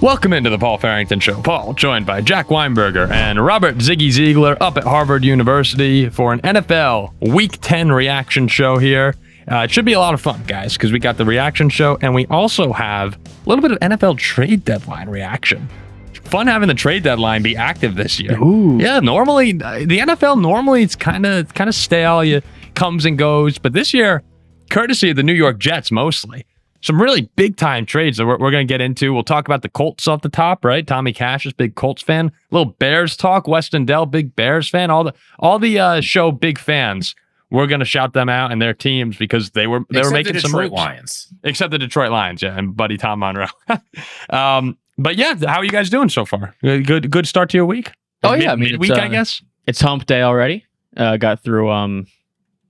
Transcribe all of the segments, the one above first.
Welcome into the Paul Farrington Show. Paul, joined by Jack Weinberger and Robert Ziggy Ziegler up at Harvard University for an NFL Week 10 reaction show here. It should be a lot of fun, guys, because we got the reaction show, and we also have a little bit of NFL trade deadline reaction. Fun having the trade deadline be active this year. Ooh. Yeah, normally, the NFL, it's kind of stale. It comes and goes. But this year, courtesy of the New York Jets mostly, some really big-time trades that we're going to get into. We'll talk about the Colts off the top, right? Tommy Cash is big Colts fan. A little Bears talk. Weston Dell, big Bears fan. All the show big fans. We're going to shout them out and their teams because they were making some moves. Lions. Except the Detroit Lions, yeah, and Buddy Tom Monroe. But yeah, how are you guys doing so far? Good start to your week? Oh yeah, midweek, I guess. It's hump day already. Got through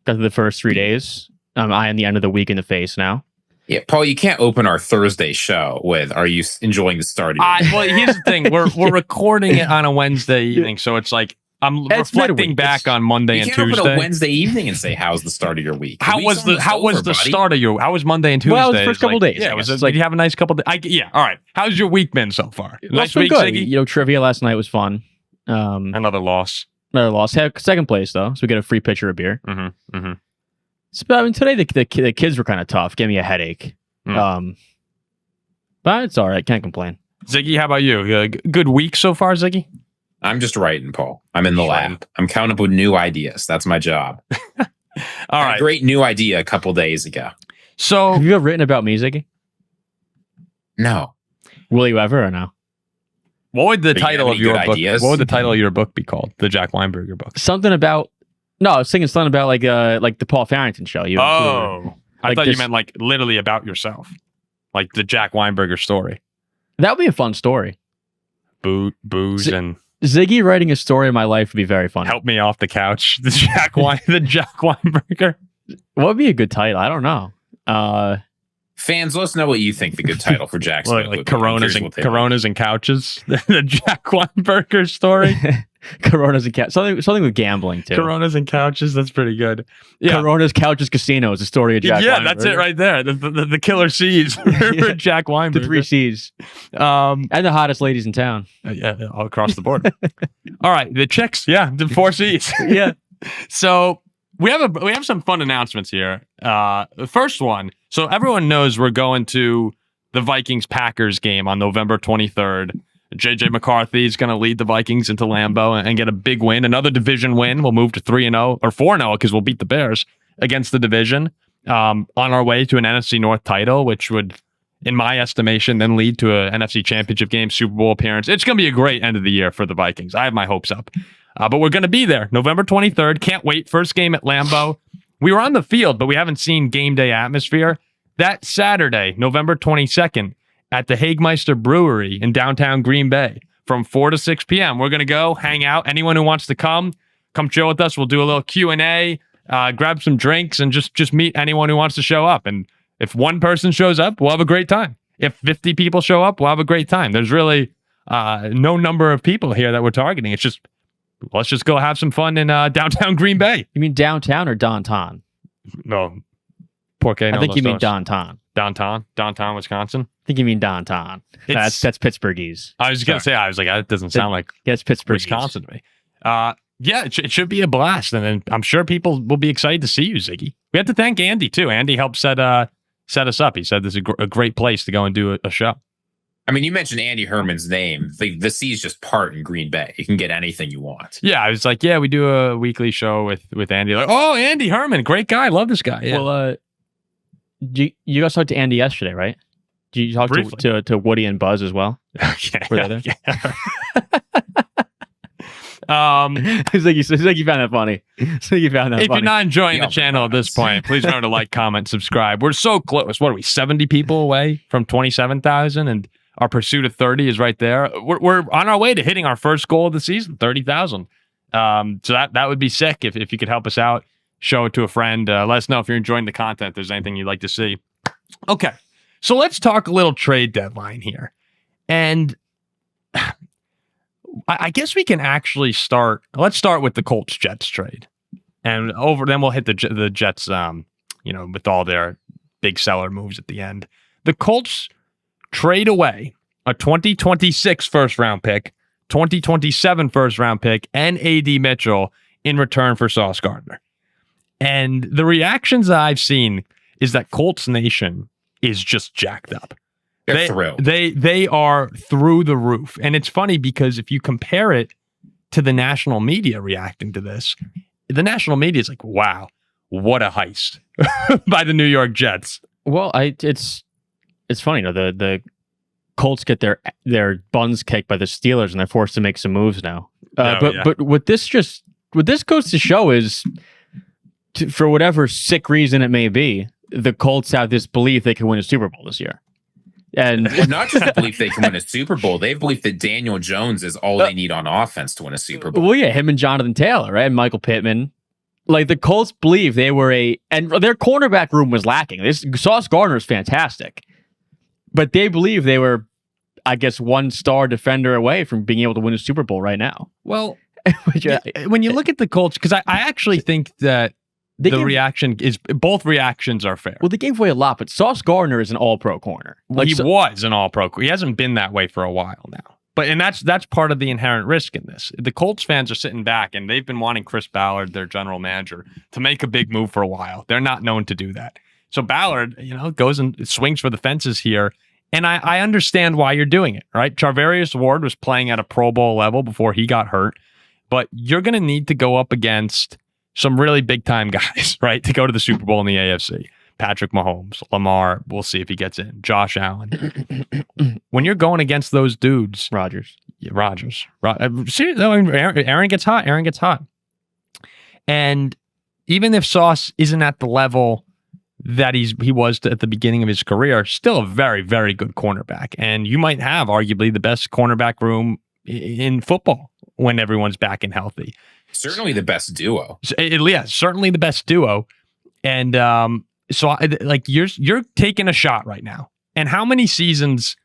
the first 3 days. I'm eyeing the end of the week in the face now. Yeah, Paul, you can't open our Thursday show with "Are you enjoying the start of your Well, here's the thing: we're recording it on a Wednesday evening, so it's like I'm reflecting back on Monday and Tuesday. You can't open a Wednesday evening and say, "How's the start of your week?" How was the start of your? How was Monday and Tuesday? Well, it was the first couple days. Yeah, did you have a nice couple days? Yeah, all right. How's your week been so far? Nice week, good. Ziggy? Trivia last night was fun. Another loss. Second place though, so we get a free pitcher of beer. Mm-hmm. Mm-hmm. So, I mean, today the kids were kind of tough. Gave me a headache. But it's all right. Can't complain. Ziggy, how about you? Good week so far, Ziggy? I'm just writing, Paul. I'm in the lab. I'm coming up with new ideas. That's my job. All right. A great new idea a couple days ago. So, have you ever written about me, Ziggy? No. Will you ever or no? What would the title of your book? Ideas? What would the title of your book be called? The Jack Weinberger book. Something about. No, I was thinking something about like the Paul Farrington show. I thought you meant like literally about yourself, like the Jack Weinberger story. That would be a fun story. Booze and Ziggy writing a story of my life would be very fun. Help me off the couch. The Jack Weinberger. What would be a good title? I don't know. Fans, let us know what you think the good title for Jack's like Coronas and couches. The Jack Weinberger story. Coronas and couches. Something with gambling too. Coronas and couches. That's pretty good. Yeah. Coronas, couches, casinos. The story of Jack. Yeah, Weinberger. That's it right there. The killer C's for Jack Weinberger. The 3 C's. And the hottest ladies in town. Yeah, all across the board. All right, the chicks. Yeah, the 4 C's. Yeah. So we have some fun announcements here. The first one. So everyone knows we're going to the Vikings-Packers game on November 23rd. JJ McCarthy is going to lead the Vikings into Lambeau and get a big win. Another division win. We'll move to 3-0 or 4-0 because we'll beat the Bears against the division on our way to an NFC North title, which would, in my estimation, then lead to a NFC Championship game, Super Bowl appearance. It's going to be a great end of the year for the Vikings. I have my hopes up. But we're going to be there November 23rd. Can't wait. First game at Lambeau. We were on the field, but we haven't seen game day atmosphere. That Saturday, November 22nd, at the Hagemeister Brewery in downtown Green Bay from 4 to 6 p.m. We're going to go hang out. Anyone who wants to come chill with us. We'll do a little Q&A, grab some drinks, and just meet anyone who wants to show up. And if one person shows up, we'll have a great time. If 50 people show up, we'll have a great time. There's really no number of people here that we're targeting. It's just, let's just go have some fun in downtown Green Bay. You mean downtown or downtown? No. Porque I think you mean downtown. Downtown, Wisconsin. I think you mean downtown. That's Pittsburghese. I was going to say, that doesn't sound like it's Pittsburgh, Wisconsin to me. Yeah, it should be a blast. And then I'm sure people will be excited to see you, Ziggy. We have to thank Andy, too. Andy helped set us up. He said this is a great place to go and do a show. I mean, you mentioned Andy Herman's name. The C's just part in Green Bay. You can get anything you want. Yeah, I was like, yeah, we do a weekly show with Andy. Like, oh, Andy Herman, great guy. Love this guy. Yeah. Well, you guys talked to Andy yesterday, right? Did you talk to Woody and Buzz as well? Okay. Were they there? Yeah. He's like you found that funny. If you're not enjoying the channel at this point, please remember to like, comment, subscribe. We're so close. What are we, 70 people away from 27,000? And our pursuit of 30 is right there. We're on our way to hitting our first goal of the season, 30,000. So that would be sick if you could help us out. Show it to a friend. Let us know if you're enjoying the content. If there's anything you'd like to see. Okay, so let's talk a little trade deadline here. And I guess we can actually start. Let's start with the Colts-Jets trade. And then we'll hit the Jets, with all their big seller moves at the end. The Colts trade away a 2026 first round pick, 2027 first round pick, and A.D. Mitchell in return for Sauce Gardner. And the reactions that I've seen is that Colts Nation is just jacked up. They're thrilled. They are through the roof. And it's funny because if you compare it to the national media reacting to this, the national media is like, wow, what a heist by the New York Jets. Well, it's funny, the Colts get their buns kicked by the Steelers and they're forced to make some moves now. But what this goes to show is, for whatever sick reason it may be, the Colts have this belief they can win a Super Bowl this year. And not just a belief they can win a Super Bowl, they believe that Daniel Jones is all they need on offense to win a Super Bowl. Well, yeah, him and Jonathan Taylor, right? And Michael Pittman. Like, the Colts believe they were and their cornerback room was lacking. Sauce Gardner is fantastic. But they believe they were, I guess, one star defender away from being able to win a Super Bowl right now. Well, when you look at the Colts, because I actually think that both reactions are fair. Well, they gave away a lot, but Sauce Gardner is an all-pro corner. He was an all-pro. He hasn't been that way for a while now. And that's part of the inherent risk in this. The Colts fans are sitting back, and they've been wanting Chris Ballard, their general manager, to make a big move for a while. They're not known to do that. So Ballard, goes and swings for the fences here. And I understand why you're doing it, right? Charvarius Ward was playing at a Pro Bowl level before he got hurt. But you're going to need to go up against some really big-time guys, right, to go to the Super Bowl in the AFC. Patrick Mahomes, Lamar, we'll see if he gets in. Josh Allen. When you're going against those dudes. Rodgers. Seriously, Aaron gets hot. Aaron gets hot. And even if Sauce isn't at the level that he was at the beginning of his career, still a very, very good cornerback. And you might have arguably the best cornerback room in football when everyone's back and healthy. Certainly the best duo. Yeah, certainly the best duo. And so you're taking a shot right now. And how many seasons?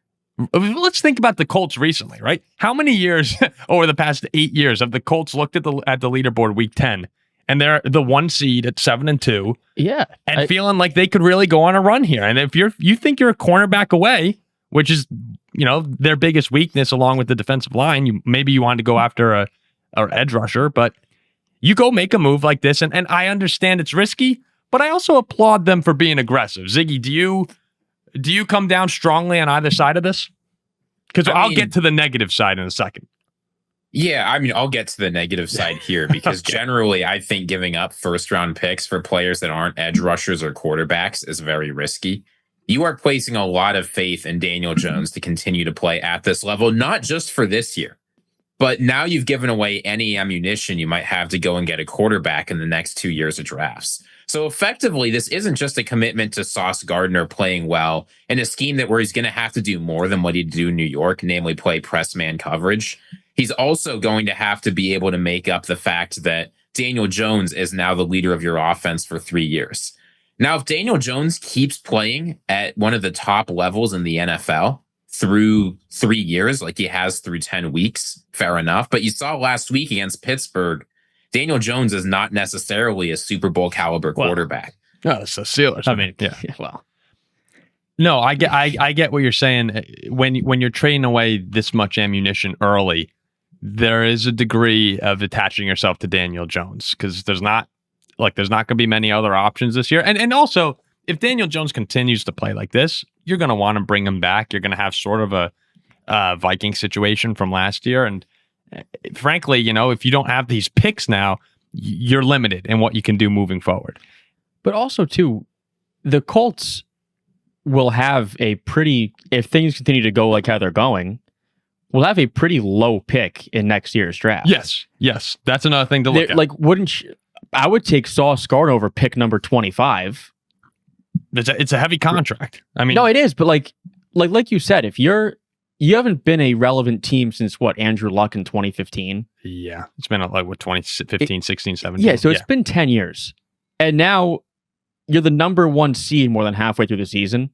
Let's think about the Colts recently, right? How many years over the past 8 years have the Colts looked at the leaderboard week 10 and they're the 1 seed at 7-2? Yeah, and feeling like they could really go on a run here. And if you think you're a cornerback away, which is their biggest weakness along with the defensive line, maybe you wanted to go after a edge rusher, but you go make a move like this, and I understand it's risky, but I also applaud them for being aggressive. Ziggy, do you come down strongly on either side of this? Because I'll get to the negative side in a second. Yeah, I'll get to the negative side here because generally I think giving up first-round picks for players that aren't edge rushers or quarterbacks is very risky. You are placing a lot of faith in Daniel Jones to continue to play at this level, not just for this year. But now you've given away any ammunition you might have to go and get a quarterback in the next 2 years of drafts. So effectively, this isn't just a commitment to Sauce Gardner playing well in a scheme where he's going to have to do more than what he'd do in New York, namely play press man coverage. He's also going to have to be able to make up the fact that Daniel Jones is now the leader of your offense for 3 years. Now, if Daniel Jones keeps playing at one of the top levels in the NFL, through 3 years, like he has through 10 weeks, fair enough. But you saw last week against Pittsburgh, Daniel Jones is not necessarily a Super Bowl caliber quarterback. No, it's the Steelers. I mean, yeah. Well, no, I get what you're saying. When you're trading away this much ammunition early, there is a degree of attaching yourself to Daniel Jones because there's not going to be many other options this year. And also, if Daniel Jones continues to play like this, you're going to want to bring him back. You're going to have sort of a Viking situation from last year. And frankly, if you don't have these picks now, you're limited in what you can do moving forward. But also, too, the Colts will have if things continue to go like how they're going, will have a pretty low pick in next year's draft. Yes. That's another thing to look at. I would take Sauce Gardner over pick number 25. It's a heavy contract. I mean, no, it is. But like you said, if you haven't been a relevant team since Andrew Luck in 2015. Yeah, it's been 2015, 16, 17. Yeah, so it's been 10 years, and now you're the number 1 seed more than halfway through the season.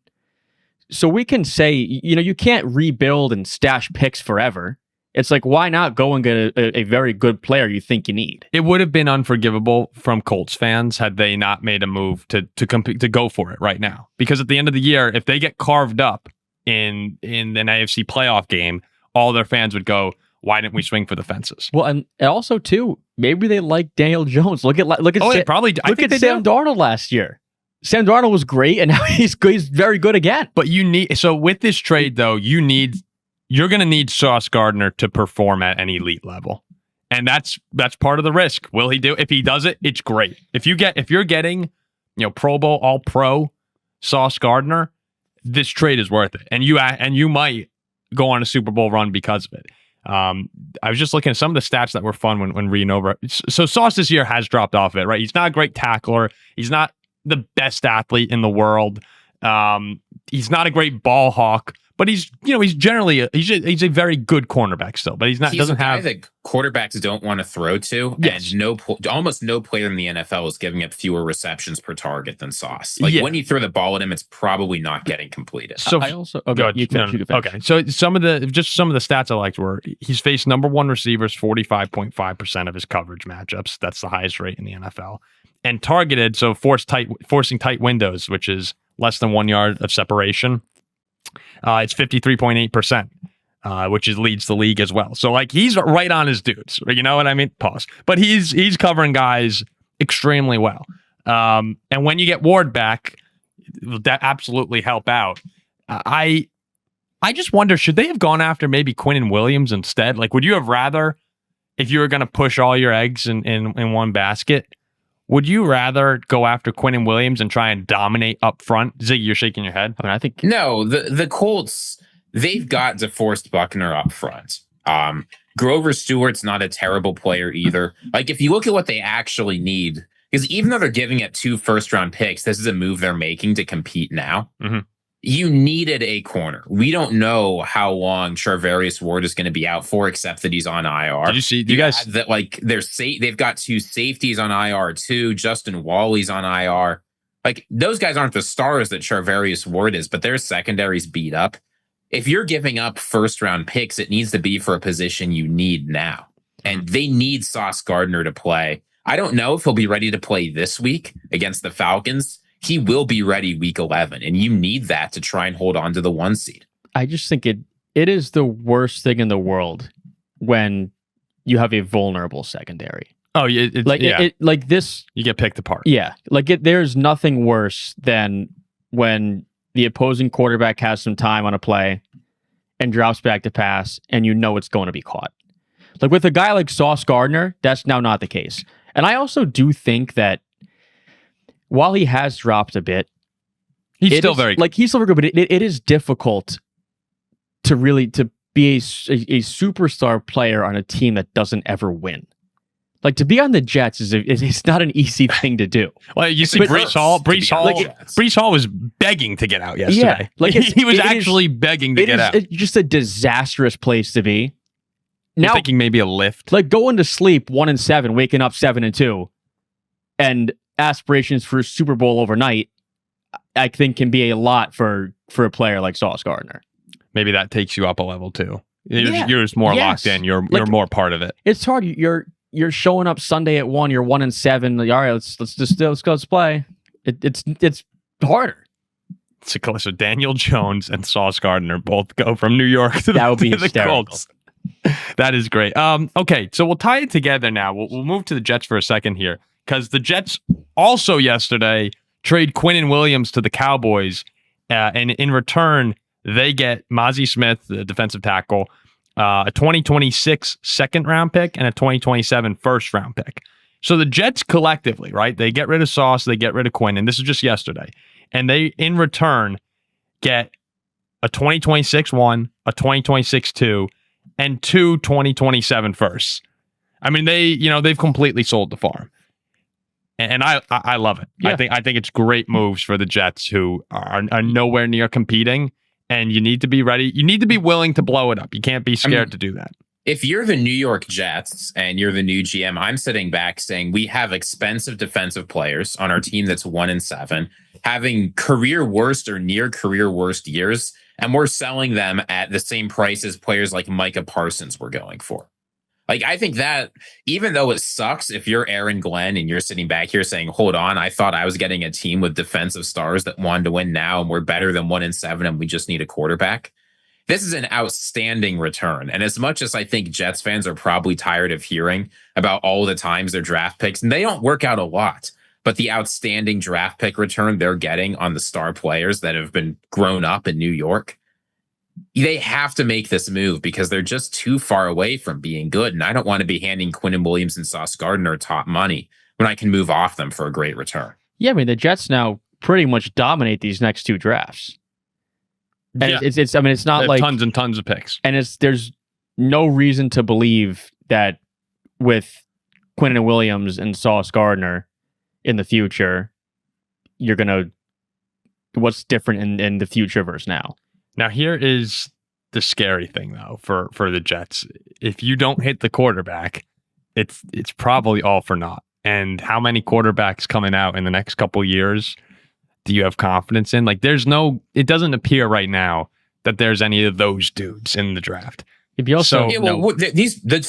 So we can say, you can't rebuild and stash picks forever. It's like, why not go and get a very good player you think you need? It would have been unforgivable from Colts fans had they not made a move to compete, to go for it right now. Because at the end of the year, if they get carved up in an AFC playoff game, all their fans would go, why didn't we swing for the fences? Well, and also too, maybe they like Daniel Jones. Look at Sam Darnold last year. Sam Darnold was great, and now he's very good again. But with this trade though, you're going to need Sauce Gardner to perform at an elite level, and that's part of the risk. Will he do? If he does it, it's great. If you're getting, Pro Bowl All Pro Sauce Gardner, this trade is worth it, and you might go on a Super Bowl run because of it. I was just looking at some of the stats that were fun when reading over. So Sauce this year has dropped off it, right? He's not a great tackler. He's not the best athlete in the world. He's not a great ball hawk, but he's generally he's a very good cornerback still. But he's a guy that quarterbacks don't want to throw to. Yes. And almost no player in the NFL is giving up fewer receptions per target than Sauce. When you throw the ball at him, it's probably not getting completed. So I also okay. So some of the stats I liked were he's faced number one receivers 45.5% of his coverage matchups. That's the highest rate in the NFL. And targeted, so forcing tight windows, which is less than 1 yard of separation. It's 53.8%, which leads the league as well. So he's right on his dudes. You know what I mean? Pause. But he's covering guys extremely well. And when you get Ward back, that absolutely help out. I just wonder, should they have gone after maybe Quinnen Williams instead? Would you have rather, if you were going to push all your eggs in one basket, would you rather go after Quinnen Williams and try and dominate up front? Ziggy, you're shaking your head. I think no. The Colts, they've got DeForest Buckner up front. Grover Stewart's not a terrible player either. If you look at what they actually need, because even though they're giving it 2 first-round picks, this is a move they're making to compete now. Mm-hmm. You needed a corner. We don't know how long Charvarius Ward is going to be out for, except that he's on IR. Did you see? You guys that they've got 2 safeties on IR too. Justin Wally's on IR. Those guys aren't the stars that Charvarius Ward is, but their secondary's beat up. If you're giving up first round picks, it needs to be for a position you need now, and they need Sauce Gardner to play. I don't know if he'll be ready to play this week against the Falcons. He will be ready week 11, and you need that to try and hold on to the 1 seed. I just think it is the worst thing in the world when you have a vulnerable secondary. Oh, yeah. This, you get picked apart. Yeah. There's nothing worse than when the opposing quarterback has some time on a play and drops back to pass, and it's going to be caught. With a guy like Sauce Gardner, that's now not the case. And I also do think that while he has dropped a bit, he's still very good. He's still very good, but it is difficult to be a superstar player on a team that doesn't ever win. To be on the Jets is not an easy thing to do. Well, you see Breece Hall was begging to get out yesterday. Yeah, he was actually begging to get out. It's just a disastrous place to be. Now thinking maybe a lift. Going to sleep 1-7, waking up 7-2, and aspirations for a Super Bowl overnight, I think can be a lot for a player like Sauce Gardner. Maybe that takes you up a level too. You're just more locked in. You're more part of it. It's hard. You're showing up Sunday at 1. You're 1-7. All right, let's play. It's harder. So Daniel Jones and Sauce Gardner both go from New York to the Colts. That is great. Okay, so we'll tie it together now. We'll move to the Jets for a second here, because the Jets also yesterday trade Quinnen Williams to the Cowboys, and in return, they get Mazi Smith, the defensive tackle, a 2026 second-round pick, and a 2027 first-round pick. So the Jets collectively, right, they get rid of Sauce, they get rid of Quinnen. This is just yesterday. And they, in return, get a 2026 1, a 2026 2, and 2 2027 firsts. I mean, they've completely sold the farm. And I love it. Yeah. I think it's great moves for the Jets, who are nowhere near competing, and you need to be ready. You need to be willing to blow it up. You can't be scared to do that. If you're the New York Jets and you're the new GM, I'm sitting back saying we have expensive defensive players on our team that's 1-7, having career worst or near career worst years, and we're selling them at the same price as players like Micah Parsons were going for. Like, I think that even though it sucks if you're Aaron Glenn and you're sitting back here saying, hold on, I thought I was getting a team with defensive stars that wanted to win now and we're better than 1-7 and we just need a quarterback. This is an outstanding return. And as much as I think Jets fans are probably tired of hearing about all the times their draft picks, and they don't work out a lot, but the outstanding draft pick return they're getting on the star players that have been grown up in New York, they have to make this move because they're just too far away from being good. And I don't want to be handing Quinnen Williams and Sauce Gardner top money when I can move off them for a great return. Yeah, I mean, the Jets now pretty much dominate these next two drafts. And Yeah. it's not like tons and tons of picks. And there's no reason to believe that with Quinnen Williams and Sauce Gardner in the future, you're gonna what's different in the future versus now. Now, here is the scary thing, though, for the Jets. If you don't hit the quarterback, it's probably all for naught. And how many quarterbacks coming out in the next couple years do you have confidence in? Like, it doesn't appear right now that there's any of those dudes in the draft. It'd be also,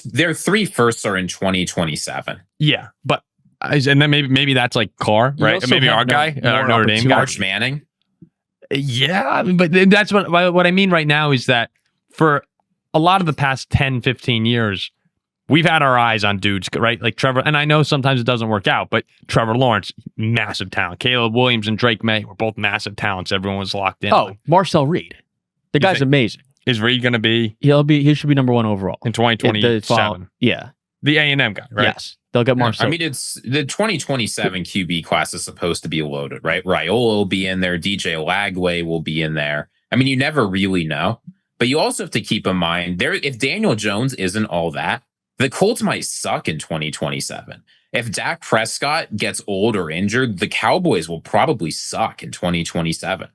their 3 firsts are in 2027. Yeah, but and then maybe that's like Carr, right? Maybe our guy, our Notre Dame guy, Arch Manning. Yeah, but that's what I mean right now is that for a lot of the past 10, 15 years, we've had our eyes on dudes, right? Like Trevor, and I know sometimes it doesn't work out, but Trevor Lawrence, massive talent. Caleb Williams and Drake May were both massive talents. Everyone was locked in. Oh, Marcel Reed. The guy's amazing. Is Reed going to be? He should be number 1 overall. In 2027. Yeah. The A&M guy, right? Yes. They'll get Marcel. I mean, it's the 2027 QB class is supposed to be loaded, right? Raiola will be in there. DJ Lagway will be in there. I mean, you never really know. But you also have to keep in mind, if Daniel Jones isn't all that, the Colts might suck in 2027. If Dak Prescott gets old or injured, the Cowboys will probably suck in 2027,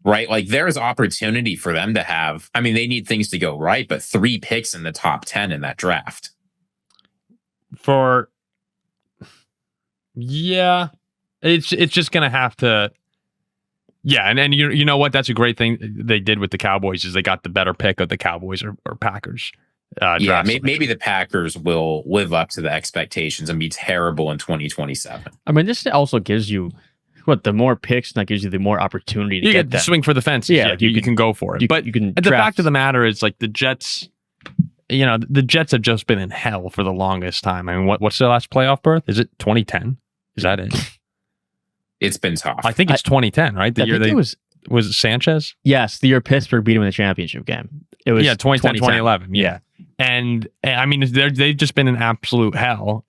right? Like, there's opportunity for them to have, I mean, they need things to go right, but 3 picks in the top 10 in that draft. It's just going to have to. Yeah, and you know what? That's a great thing they did with the Cowboys is they got the better pick of the Cowboys or Packers. Maybe the Packers will live up to the expectations and be terrible in 2027. I mean, this also gives you the more picks, and that gives you the more opportunity to you get to swing for the fences. Yeah, you can go for it. But you can. The fact of the matter is, like, the Jets. The Jets have just been in hell for the longest time. I mean, what's their last playoff berth? Is it 2010? Is that it? It's been tough. I think it's 2010, right? The year was it Sanchez? Yes, the year Pittsburgh beat him in the championship game. It was 2010, 2011. Yeah. And I mean, they've just been in absolute hell.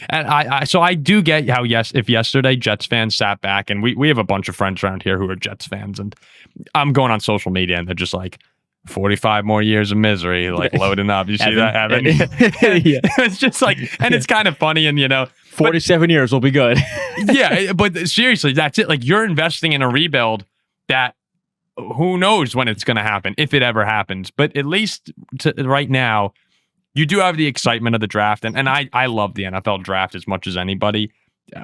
And I do get how, if yesterday Jets fans sat back, and we have a bunch of friends around here who are Jets fans, and I'm going on social media and they're just like, 45 more years of misery, like loading up. You see that, Evan? Yeah. It's just like, and it's kind of funny, and 47 years will be good. Yeah, but seriously, that's it. Like, you're investing in a rebuild that who knows when it's going to happen, if it ever happens. But at least right now, you do have the excitement of the draft, and I love the NFL draft as much as anybody.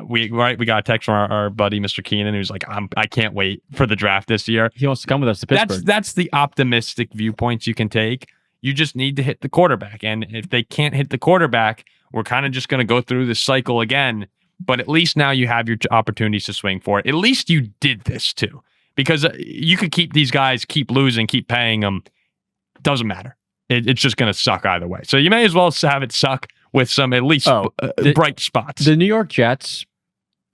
We got a text from our buddy Mr. Keenan, who's like, I can't wait for the draft this year. He wants to come with us to Pittsburgh. That's the optimistic viewpoints you can take. You just need to hit the quarterback, and if they can't hit the quarterback, we're kind of just going to go through this cycle again. But at least now you have your opportunities to swing for it. At least you did this too, because you could keep these guys, keep losing, keep paying them. Doesn't matter. It's just going to suck either way. So you may as well have it suck with some at least bright spots. The New York Jets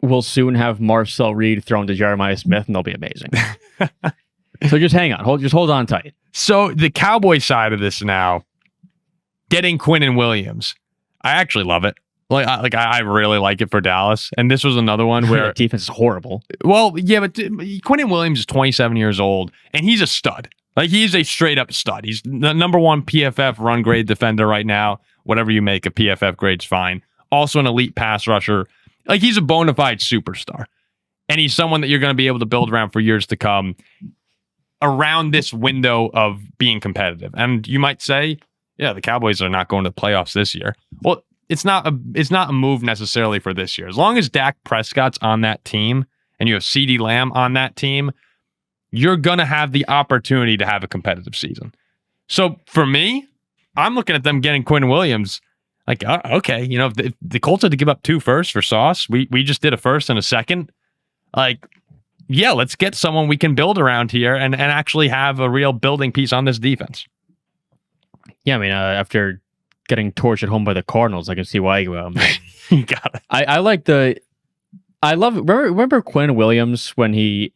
will soon have Marcel Reed thrown to Jeremiah Smith, and they'll be amazing. So just hang on. Hold on tight. So the Cowboy side of this now, getting Quinnen Williams, I actually love it. I really like it for Dallas. And this was another one where defense is horrible. Well, yeah, but Quinnen Williams is 27 years old, and he's a stud. Like, he's a straight up stud. He's the number 1 PFF run grade defender right now. Whatever you make a PFF grade's fine. Also an elite pass rusher. Like, he's a bona fide superstar. And he's someone that you're going to be able to build around for years to come around this window of being competitive. And you might say, yeah, the Cowboys are not going to the playoffs this year. Well, it's not a move necessarily for this year. As long as Dak Prescott's on that team and you have CeeDee Lamb on that team, you're going to have the opportunity to have a competitive season. So for me, I'm looking at them getting Quinnen Williams. Like, okay, if the Colts had to give up 2 firsts for Sauce. We just did a first and a second. Like, yeah, let's get someone we can build around here and actually have a real building piece on this defense. Yeah, I mean, after getting torched at home by the Cardinals, I can see why you got it. I love it. Remember Quinnen Williams when he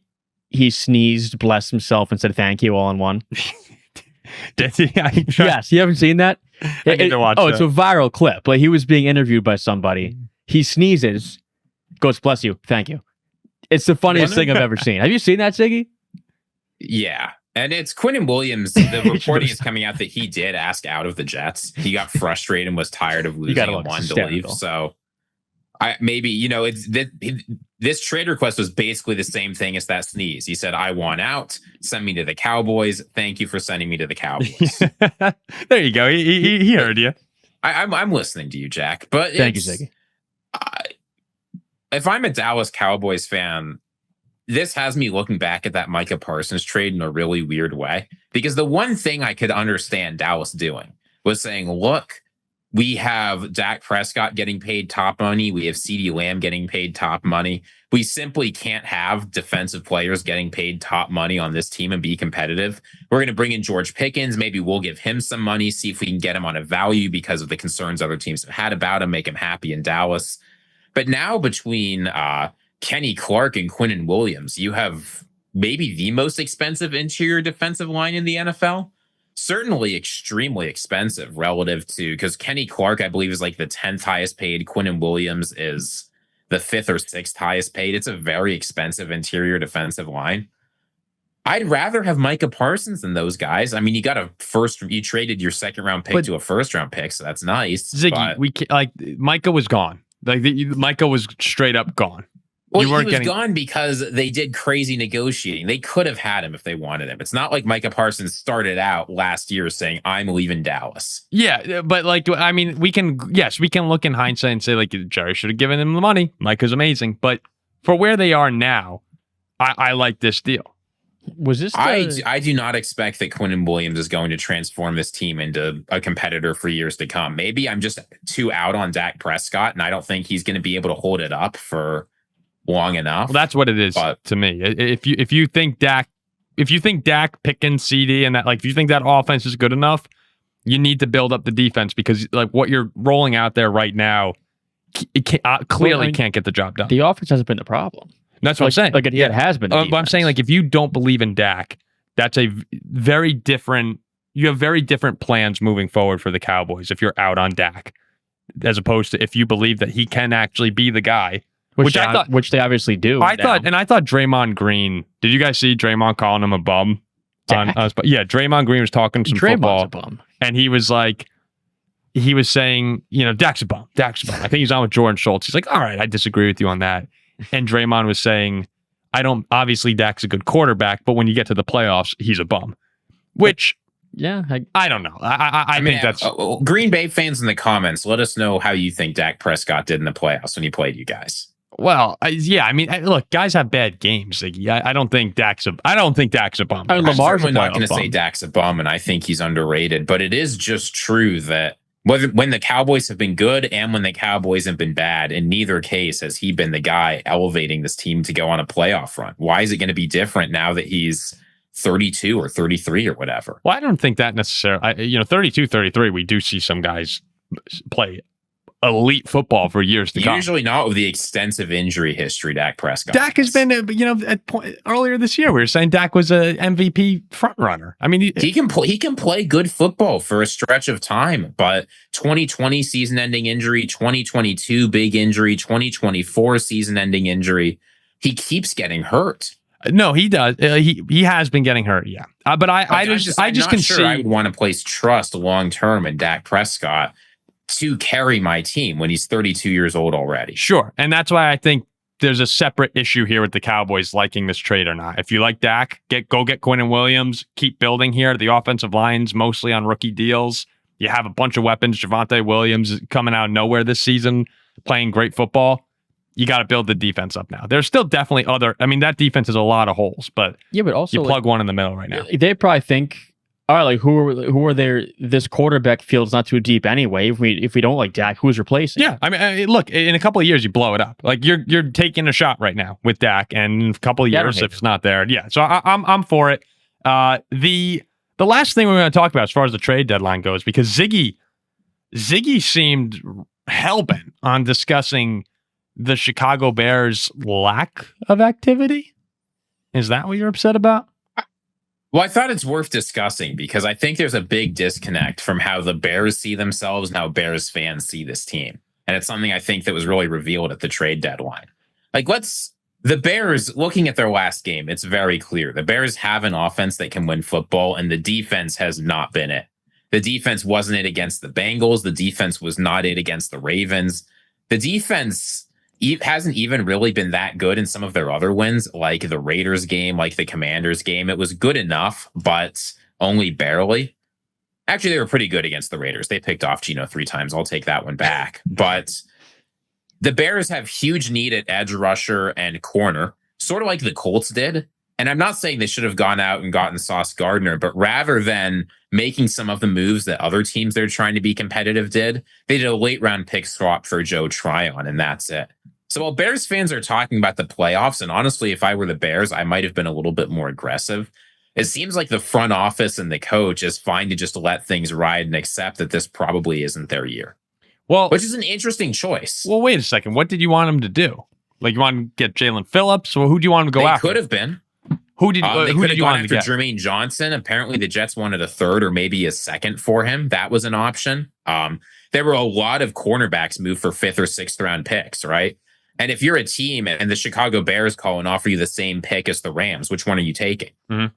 sneezed, blessed himself, and said thank you all in one? Did he? Yes, you haven't seen that? I need to watch it's a viral clip. Like, he was being interviewed by somebody. He sneezes, goes, bless you, thank you. It's the funniest thing I've ever seen. Have you seen that, Ziggy? Yeah. And it's Quinnen Williams. The reporting is coming out that he did ask out of the Jets. He got frustrated and was tired of losing and wanted to leave. So it's this trade request was basically the same thing as that sneeze. He said, I want out. Send me to the Cowboys. Thank you for sending me to the Cowboys. There you go. He heard you. I'm listening to you, Jack. But thank you, Ziggy. If I'm a Dallas Cowboys fan, this has me looking back at that Micah Parsons trade in a really weird way, because the one thing I could understand Dallas doing was saying, look, we have Dak Prescott getting paid top money. We have CeeDee Lamb getting paid top money. We simply can't have defensive players getting paid top money on this team and be competitive. We're going to bring in George Pickens. Maybe we'll give him some money, see if we can get him on a value because of the concerns other teams have had about him, make him happy in Dallas. But now between Kenny Clark and Quinnen Williams, you have maybe the most expensive interior defensive line in the NFL. Certainly extremely expensive relative to, because Kenny Clark, I believe, is like the 10th highest paid. Quinnen Williams is the 5th or 6th highest paid. It's a very expensive interior defensive line. I'd rather have Micah Parsons than those guys. I mean, you traded your 2nd round pick to a 1st round pick, so that's nice. Ziggy, Micah was gone. Micah was straight up gone. Well, he was gone because they did crazy negotiating. They could have had him if they wanted him. It's not like Micah Parsons started out last year saying, I'm leaving Dallas. Yeah, but we can look in hindsight and say, Jerry should have given him the money. Micah's amazing. But for where they are now, I like this deal. Was this? I do not expect that Quinnen Williams is going to transform this team into a competitor for years to come. Maybe I'm just too out on Dak Prescott, and I don't think he's going to be able to hold it up for long enough. Well, that's what it is to me. If you think Dak, Pickens, CD, and that, if you think that offense is good enough, you need to build up the defense, because what you're rolling out there right now, it can't get the job done. The offense hasn't been the problem. That's what I'm saying. It has been. But I'm saying, if you don't believe in Dak, that's a very different. You have very different plans moving forward for the Cowboys if you're out on Dak, as opposed to if you believe that he can actually be the guy, which they obviously do. I thought Draymond Green. Did you guys see Draymond calling him a bum? Draymond Green was talking some football, a bum. And he was saying, Dak's a bum. I think he's on with Jordan Schultz. He's like, all right, I disagree with you on that. And Draymond was saying, obviously Dak's a good quarterback, but when you get to the playoffs, he's a bum. Which, I don't know. I think that's... Green Bay fans in the comments, let us know how you think Dak Prescott did in the playoffs when he played you guys. Well, look, guys have bad games. I don't think Dak's a bum. I'm certainly not going to say Dak's a bum, and I think he's underrated, but it is just true that when the Cowboys have been good and when the Cowboys have been bad, in neither case has he been the guy elevating this team to go on a playoff run. Why is it going to be different now that he's 32 or 33 or whatever? Well, I don't think that necessarily. 32, 33, we do see some guys play elite football for years to come. Usually not with the extensive injury history Dak Prescott. Dak has been, earlier this year we were saying Dak was a MVP front runner. I mean, he can play good football for a stretch of time, but 2020 season-ending injury, 2022 big injury, 2024 season-ending injury, he keeps getting hurt. No, he does. He has been getting hurt. Yeah, but I just can see. I would want to place trust long term in Dak Prescott to carry my team when he's 32 years old already. Sure. And that's why I think there's a separate issue here with the Cowboys liking this trade or not. If you like Dak, go get Quinnen Williams, keep building here. The offensive line's mostly on rookie deals. You have a bunch of weapons. Javonte Williams coming out of nowhere this season, playing great football. You got to build the defense up now. There's still definitely that defense has a lot of holes, but also you plug one in the middle right now. They probably think, all right, like who are there? This quarterback field's not too deep anyway. If we don't like Dak, who's replacing? Yeah, I mean, look, in a couple of years, you blow it up. Like you're taking a shot right now with Dak, and in a couple of years, if it's not there, yeah. So I'm for it. The last thing we're going to talk about as far as the trade deadline goes, because Ziggy seemed hellbent on discussing the Chicago Bears' lack of activity. Is that what you're upset about? Well, I thought it's worth discussing because I think there's a big disconnect from how the Bears see themselves and how Bears fans see this team. And it's something I think that was really revealed at the trade deadline. Like, the Bears, looking at their last game, it's very clear. The Bears have an offense that can win football, and the defense has not been it. The defense wasn't it against the Bengals. The defense was not it against the Ravens. The defense hasn't even really been that good in some of their other wins, like the Raiders game, like the Commanders game. It was good enough, but only barely. Actually, they were pretty good against the Raiders. They picked off Geno 3 times. I'll take that one back. But the Bears have huge need at edge rusher and corner, sort of like the Colts did. And I'm not saying they should have gone out and gotten Sauce Gardner, but rather than making some of the moves that other teams they're trying to be competitive did, they did a late round pick swap for Joe Tryon, and that's it. So while Bears fans are talking about the playoffs, and honestly, if I were the Bears, I might have been a little bit more aggressive. It seems like the front office and the coach is fine to just let things ride and accept that this probably isn't their year. Well, which is an interesting choice. Well, wait a second. What did you want him to do? Like, you want to get Jalen Phillips? Or who do you want him to go after? They could have been. Who did you want after Jermaine Johnson? Apparently, the Jets wanted a third or maybe a second for him. That was an option. There were a lot of cornerbacks moved for 5th or 6th round picks, right? And if you're a team and the Chicago Bears call and offer you the same pick as the Rams, which one are you taking? Mm-hmm.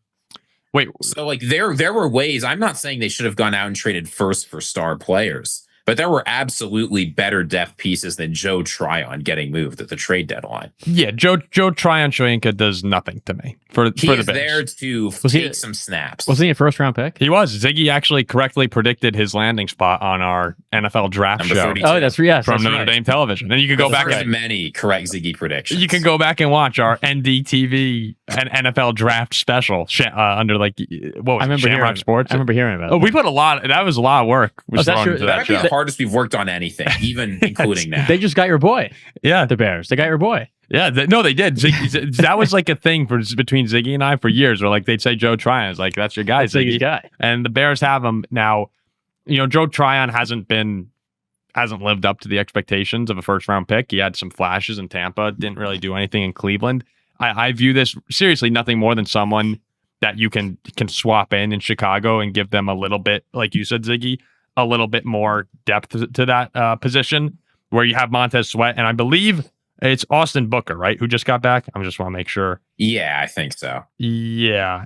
Wait, so like there were ways. I'm not saying they should have gone out and traded first for star players, but there were absolutely better depth pieces than Joe Tryon getting moved at the trade deadline. Yeah, Joe Tryon Shoyinka does nothing to me for the Bears. There to take some snaps. Was he a first round pick? He was. Ziggy actually correctly predicted his landing spot on our NFL draft Number show. 32. Oh, that's from Notre Dame Television. And you can go back. There's many correct Ziggy predictions. You can go back and watch our NDTV and NFL draft special under like what was it, Shamrock Sports. I remember hearing about it. Oh, we put a lot. That was a lot of work. That might be the hardest we've worked on anything, even including now. They just got your boy. Yeah, the Bears. They got your boy. Yeah, no, they did. Ziggy, that was like a thing between Ziggy and I for years. Where like they'd say Joe Tryon is like, that's your guy, Ziggy's guy, and the Bears have him now. You know, Joe Tryon hasn't lived up to the expectations of a first round pick. He had some flashes in Tampa, didn't really do anything in Cleveland. I view this seriously nothing more than someone that you can swap in Chicago and give them a little bit, like you said, Ziggy, a little bit more depth to that position where you have Montez Sweat. And I believe it's Austin Booker, right? Who just got back. I just want to make sure. Yeah, I think so. Yeah,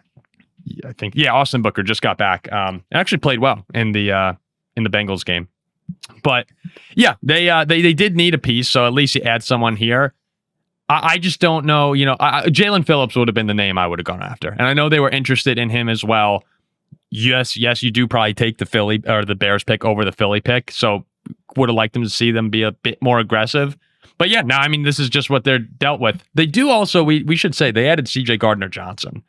I think. Yeah, Austin Booker just got back. Actually played well in the Bengals game. But yeah, they did need a piece. So at least you add someone here. I just don't know. You know, Jalen Phillips would have been the name I would have gone after. And I know they were interested in him as well. Yes, you do probably take the Philly or the Bears pick over the Philly pick. So would have liked them to see them be a bit more aggressive. But yeah, I mean, this is just what they're dealt with. They do also, we should say, they added CJ Gardner-Johnson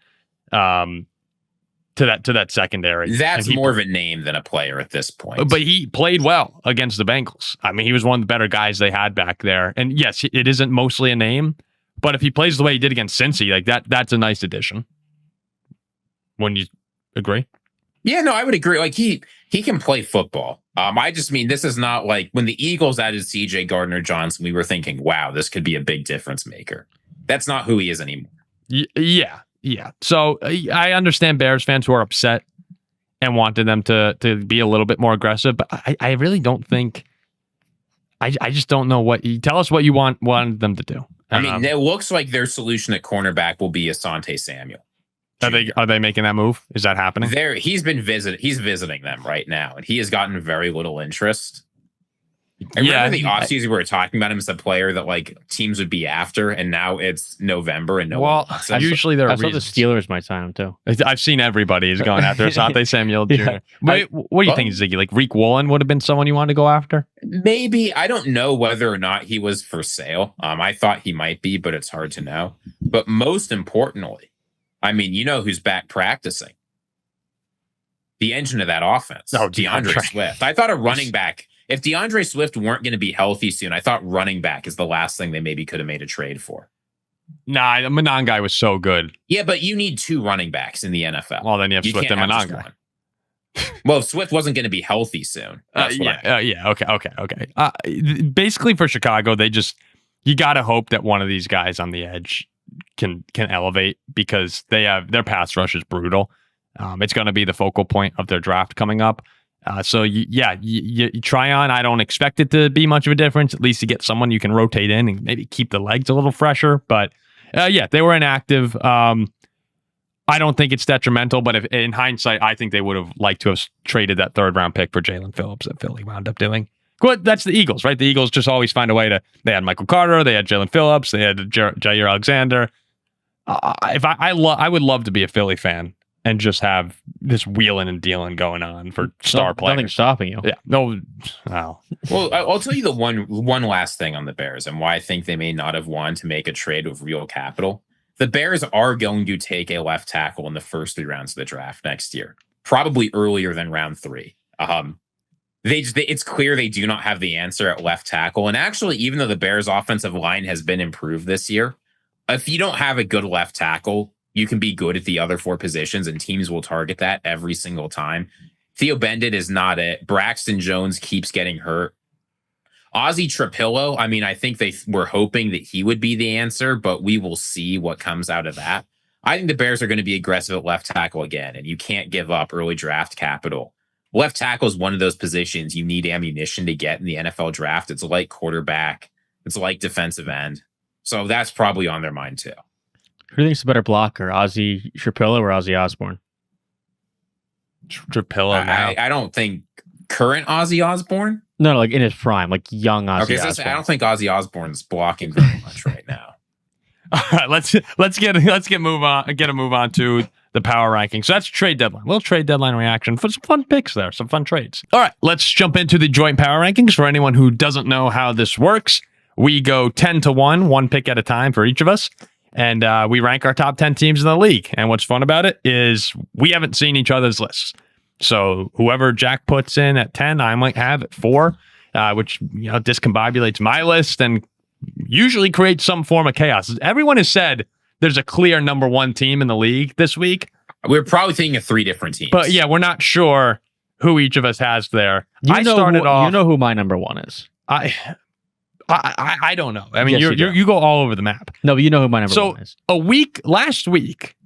to that secondary. That's more of a name than a player at this point. But he played well against the Bengals. I mean, he was one of the better guys they had back there. And yes, it isn't mostly a name, but if he plays the way he did against Cincy, like that's a nice addition. Wouldn't you agree? Yeah, no, I would agree. Like he can play football. I just mean this is not like when the Eagles added CJ Gardner-Johnson, we were thinking, wow, this could be a big difference maker. That's not who he is anymore. Yeah. So I understand Bears fans who are upset and wanted them to be a little bit more aggressive, but I really don't think. I just don't know what you tell us what you wanted them to do. I mean, it looks like their solution at cornerback will be Asante Samuel. Are they making that move? Is that happening? He's visiting them right now, and he has gotten very little interest. I remember the offseason we were talking about him as a player that like teams would be after, and now it's November and no one wants him. Usually there are reasons. The Steelers might sign him too. I've seen everybody is going after Asante Samuel Jr. Yeah. Wait, what do you think, Ziggy? Like Reek Woolen would have been someone you wanted to go after? Maybe. I don't know whether or not he was for sale. I thought he might be, but it's hard to know. But most importantly, I mean, you know who's back practicing? the engine of that offense. Oh, DeAndre Swift. I thought a running back, if DeAndre Swift weren't going to be healthy soon, I thought running back is the last thing they maybe could have made a trade for. Nah, the Manon guy was so good. Yeah, but you need 2 running backs in the NFL. Well, then you have Swift and Manon guy. Well, if Swift wasn't going to be healthy soon. Okay. Basically, for Chicago, you got to hope that one of these guys on the edge can elevate, because their pass rush is brutal. It's going to be the focal point of their draft coming up. So you try on. I don't expect it to be much of a difference. At least you get someone you can rotate in and maybe keep the legs a little fresher. But they were inactive. I don't think it's detrimental, but if in hindsight, I think they would have liked to have traded that 3rd round pick for Jalen Phillips that Philly wound up doing. Good, that's the Eagles, right? The Eagles just always find a way to. They had Michael Carter, they had Jalen Phillips, they had Jair Alexander. I would love to be a Philly fan and just have this wheeling and dealing going on for star players. Nothing stopping you. Yeah, no. Well, I'll tell you the one last thing on the Bears and why I think they may not have wanted to make a trade of real capital. The Bears are going to take a left tackle in the first 3 rounds of the draft next year, probably earlier than round 3. It's clear they do not have the answer at left tackle. And actually, even though the Bears' offensive line has been improved this year, if you don't have a good left tackle, you can be good at the other 4 positions, and teams will target that every single time. Theo Bendit is not it. Braxton Jones keeps getting hurt. Ozzie Trapillo, I think they were hoping that he would be the answer, but we will see what comes out of that. I think the Bears are going to be aggressive at left tackle again, and you can't give up early draft capital. Left tackle is one of those positions you need ammunition to get in the NFL draft. It's like quarterback. It's like defensive end. So that's probably on their mind too. Who do you think's a better blocker, Ozzie Trapillo or Ozzie Osbourne? Trapillo now. I don't think current Ozzie Osbourne. No, like in his prime, like young Ozzie Osbourne. I don't think Ozzie Osbourne's blocking very much right now. All right, let's get a move on to the power ranking. So that's trade deadline. Little trade deadline reaction for some fun picks there, some fun trades. All right, let's jump into the joint power rankings. For anyone who doesn't know how this works, we go 10 to 1 pick at a time for each of us. And we rank our top 10 teams in the league. And what's fun about it is we haven't seen each other's lists. So whoever Jack puts in at 10, I might have at 4, which discombobulates my list and usually creates some form of chaos. Everyone has said there's a clear number 1 team in the league this week. We're probably thinking of 3 different teams. But yeah, we're not sure who each of us has there. You know who my number 1 is. I don't know. I mean, yes, you go all over the map. No, but you know who my number 1 is. Last week,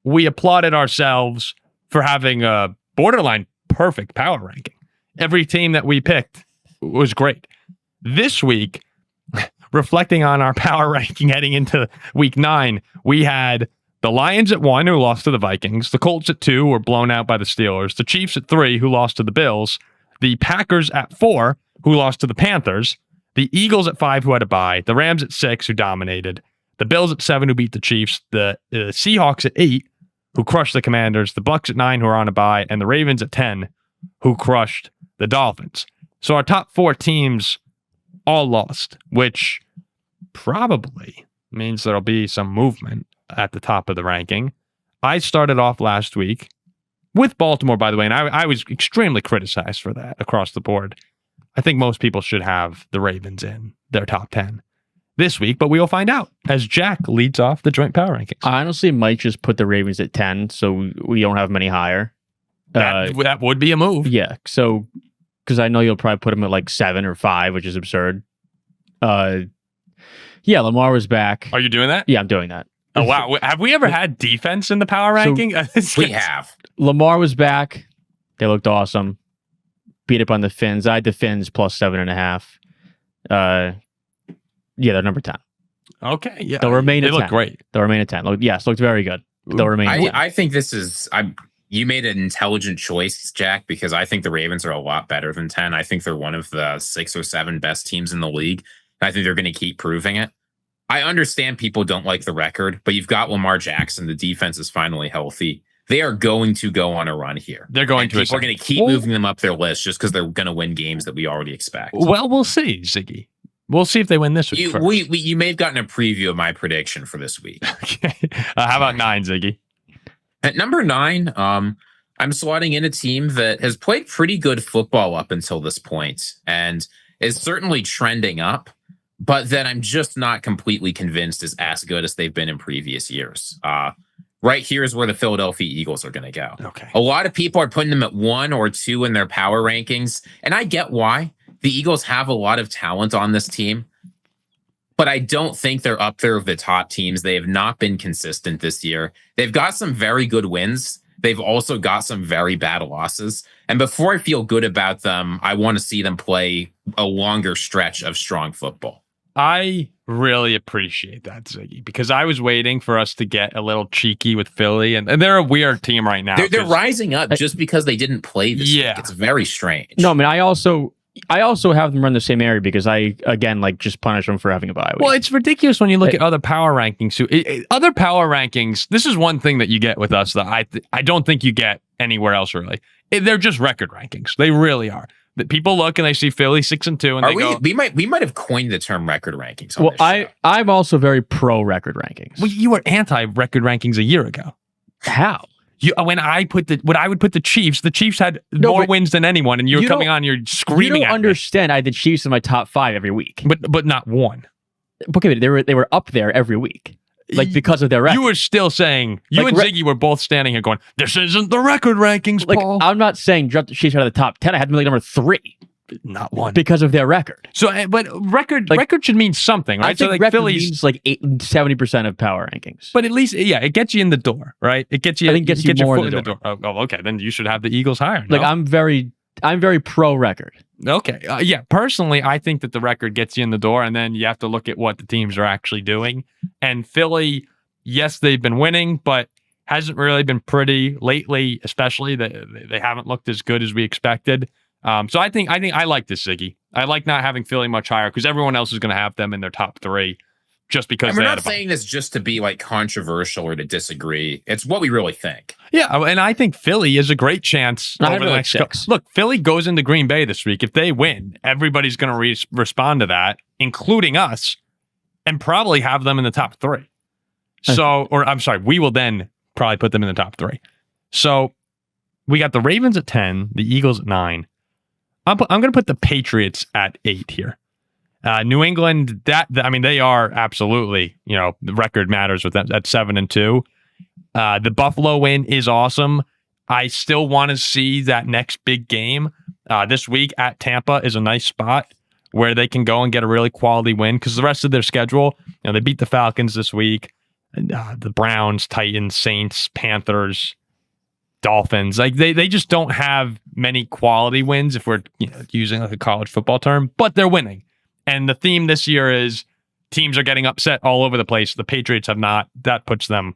we applauded ourselves for having a borderline perfect power ranking. Every team that we picked was great. This week, reflecting on our power ranking heading into week 9, we had the Lions at 1, who lost to the Vikings. The Colts at 2 were blown out by the Steelers. The Chiefs at 3, who lost to the Bills. The Packers at 4, who lost to the Panthers. The Eagles at 5, who had a bye. The Rams at 6, who dominated. The Bills at 7, who beat the Chiefs. The Seahawks at 8, who crushed the Commanders. The Bucs at 9, who are on a bye. And the Ravens at 10, who crushed the Dolphins. So our top 4 teams all lost, which probably means there'll be some movement at the top of the ranking. I started off last week with Baltimore, by the way, and I was extremely criticized for that across the board. I think most people should have the Ravens in their top 10 this week, but we will find out as Jack leads off the joint power rankings. I honestly might just put the Ravens at 10 so we don't have many higher. That would be a move. Yeah, so because I know you'll probably put them at like 7 or 5, which is absurd. Yeah, Lamar was back. Are you doing that? Yeah, I'm doing that. Oh, wow. Have we ever had defense in the power ranking? We have. Lamar was back. They looked awesome. Beat up on the Finns. I had the Finns plus 7.5. Yeah, they're number 10. Okay. Yeah. They'll remain at 10. They look great. They'll remain at 10. Looked very good. They'll remain at 10. I think this is... You made an intelligent choice, Jack, because I think the Ravens are a lot better than 10. I think they're one of the 6 or 7 best teams in the league. I think they're going to keep proving it. I understand people don't like the record, but you've got Lamar Jackson. The defense is finally healthy. They are going to go on a run here. They're going to. People are going to keep moving them up their list just because they're going to win games that we already expect. Well, we'll see, Ziggy. We'll see if they win this week. You may have gotten a preview of my prediction for this week. Okay. How about 9, Ziggy? At number 9, I'm slotting in a team that has played pretty good football up until this point and is certainly trending up, but then I'm just not completely convinced is as good as they've been in previous years. Right here is where the Philadelphia Eagles are going to go. Okay. A lot of people are putting them at 1 or 2 in their power rankings, and I get why. The Eagles have a lot of talent on this team, but I don't think they're up there with the top teams. They have not been consistent this year. They've got some very good wins. They've also got some very bad losses. And before I feel good about them, I want to see them play a longer stretch of strong football. I really appreciate that, Ziggy, because I was waiting for us to get a little cheeky with Philly, and they're a weird team right now. They're rising up just because they didn't play this week. It's very strange. No, I mean, I also have them run the same area because I, again, just punish them for having a bye week. Well, it's ridiculous when you look at other power rankings. Other power rankings, this is one thing that you get with us that I don't think you get anywhere else, really. They're just record rankings. They really are. That people look and they see Philly 6-2, and we might have coined the term record rankings. Well, I'm also very pro record rankings. Well, you were anti record rankings a year ago. How? When I would put the Chiefs had more wins than anyone, and you're coming on, you're screaming. You don't understand. I had the Chiefs in my top 5 every week, but not one. Okay, they were up there every week, because of their record. You were still saying and Ziggy were both standing here going, "This isn't the record rankings, Paul." I'm not saying drop the Chiefs out of the top 10. I had them number 3. Not one. Because of their record. So, but record should mean something, right? I think record means 70% of power rankings. But at least, it gets you in the door, right? It gets you. I think it gets you more in the door. Oh, okay. Then you should have the Eagles higher. No? I'm very pro record. Okay. Personally, I think that the record gets you in the door, and then you have to look at what the teams are actually doing. And Philly, yes, they've been winning, but hasn't really been pretty lately, especially. They haven't looked as good as we expected. So I think I like this, Ziggy. I like not having Philly much higher because everyone else is going to have them in their top 3 just because we're not saying this just to be controversial or to disagree. It's what we really think. Yeah, and I think Philly is a great chance over the next couple. Look, Philly goes into Green Bay this week. If they win, everybody's going to respond to that, including us, and probably have them in the top 3. So, or I'm sorry, we will then probably put them in the top 3. So we got the Ravens at 10, the Eagles at 9. I'm going to put the Patriots at 8 here. New England, they are absolutely, the record matters with them at 7-2. The Buffalo win is awesome. I still want to see that next big game. This week at Tampa is a nice spot where they can go and get a really quality win because the rest of their schedule, they beat the Falcons this week, the Browns, Titans, Saints, Panthers, Dolphins. They just don't have many quality wins if we're using a college football term, but they're winning. And the theme this year is teams are getting upset all over the place. The Patriots have not. That puts them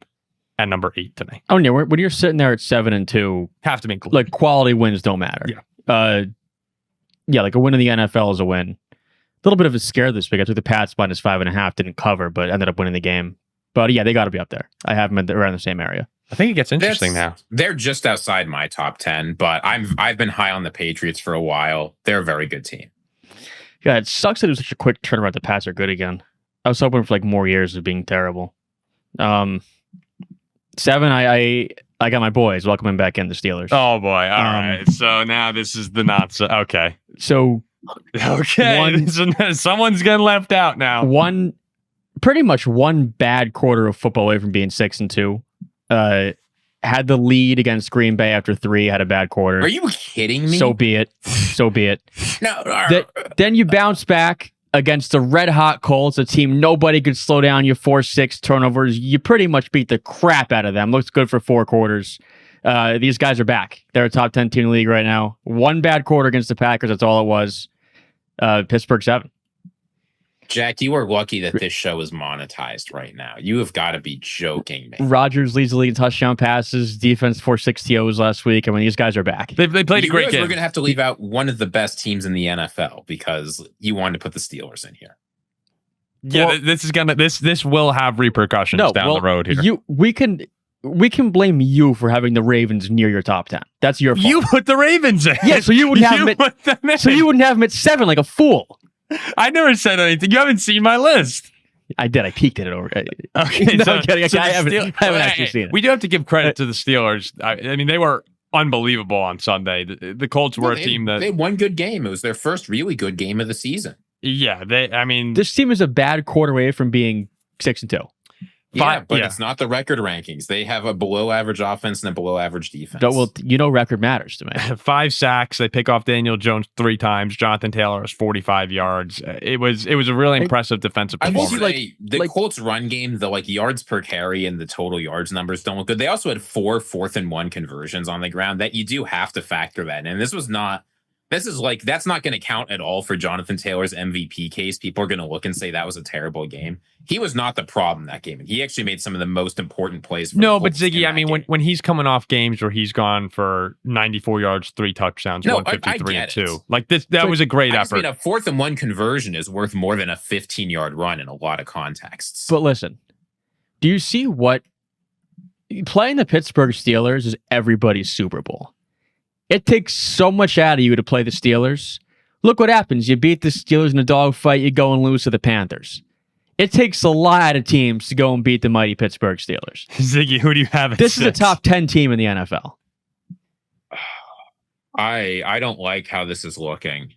at number 8 to me. Oh yeah, when you're sitting there at 7-2, have to be included. Quality wins don't matter. Yeah. A win in the NFL is a win. A little bit of a scare this week. I took the Pats minus 5.5, didn't cover, but ended up winning the game. But they got to be up there. I have them around the same area. I think it gets interesting now. They're just outside my top 10, but I've been high on the Patriots for a while. They're a very good team. Yeah, it sucks that it was such a quick turnaround. The Pats are good again. I was hoping for more years of being terrible. 7, I got my boys welcoming back in the Steelers. Oh boy! All right. So now this is the not so okay. So someone's getting left out now. Pretty much one bad quarter of football away from being 6-2. Had the lead against Green Bay after 3, had a bad quarter. Are you kidding me? So be it. No. Then you bounce back against the red-hot Colts, a team nobody could slow down. You 4-6 turnovers. You pretty much beat the crap out of them. Looks good for 4 quarters. These guys are back. They're a top 10 team in the league right now. One bad quarter against the Packers. That's all it was. Pittsburgh 7. Jack, you are lucky that this show is monetized right now. You have got to be joking me. Rodgers leads the league in touchdown passes. Defense 4-6 TOs last week. These guys are back. They played a great game. We're going to have to leave out one of the best teams in the NFL because you wanted to put the Steelers in here. Yeah, this will have repercussions down the road here. We can blame you for having the Ravens near your top 10. That's your fault. You put the Ravens in. Yeah, so you wouldn't have them at 7 like a fool. I never said anything. You haven't seen my list. I did. I peeked at it over. Okay, no, I'm kidding. I haven't actually seen it. We do have to give credit to the Steelers. I mean, they were unbelievable on Sunday. The Colts were a team that they had one good game. It was their first really good game of the season. Yeah, this team is a bad quarter away from being 6-2. It's not the record rankings. They have a below average offense and a below average defense. Well, record matters to me. 5 sacks. They pick off Daniel Jones 3 times. Jonathan Taylor was 45 yards. It was a really impressive defensive performance. I will say the Colts run game, the yards per carry and the total yards numbers don't look good. They also had 4 4th-and-1 conversions on the ground that you do have to factor that in. And that's not going to count at all for Jonathan Taylor's MVP case. People are going to look and say that was a terrible game. He was not the problem that game. He actually made some of the most important plays. No, but Ziggy, when he's coming off games where he's gone for 94 yards, 3 touchdowns, 153 and 2. Like this, that was a great effort. A 4th-and-1 conversion is worth more than a 15-yard run in a lot of contexts. But listen, do you see what playing the Pittsburgh Steelers is everybody's Super Bowl? It takes so much out of you to play the Steelers. Look what happens. You beat the Steelers in a dogfight, you go and lose to the Panthers. It takes a lot of teams to go and beat the mighty Pittsburgh Steelers. Ziggy, who do you have? This is a top 10 team in the NFL. I don't like how this is looking.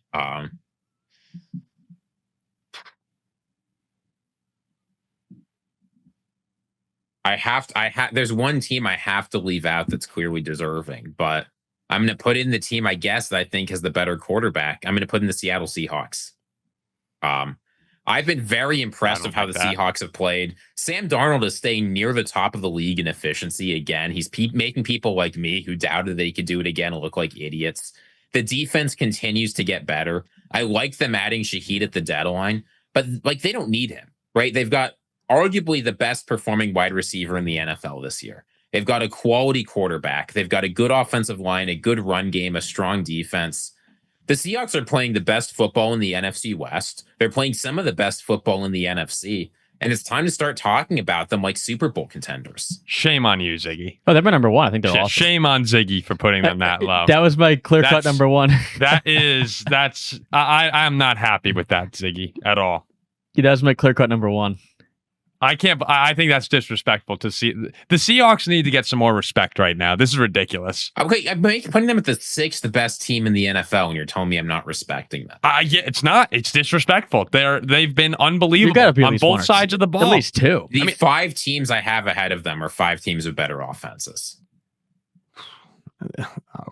There's one team I have to leave out that's clearly deserving, but I'm going to put in the team, I guess, that I think has the better quarterback. I'm going to put in the Seattle Seahawks. I've been very impressed with how the Seahawks have played. Sam Darnold is staying near the top of the league in efficiency again. He's making people like me who doubted that he could do it again look like idiots. The defense continues to get better. I like them adding Shaheed at the deadline, but they don't need him, right? They've got arguably the best performing wide receiver in the NFL this year. They've got a quality quarterback. They've got a good offensive line, a good run game, a strong defense. The Seahawks are playing the best football in the NFC West. They're playing some of the best football in the NFC. And it's time to start talking about them like Super Bowl contenders. Shame on you, Ziggy. Oh, they're my number 1. I think they're awesome. Shame on Ziggy for putting them that low. That was my clear-cut number 1. I'm not happy with that, Ziggy, at all. Yeah, that was my clear-cut number 1. I think that's disrespectful to see. The Seahawks need to get some more respect right now. This is ridiculous. Okay, I'm putting them at the 6th best team in the NFL, and you're telling me I'm not respecting them. Yeah, it's not. It's disrespectful. They've been unbelievable on both sides of the ball. At least 2. The 5 teams I have ahead of them are 5 teams with better offenses.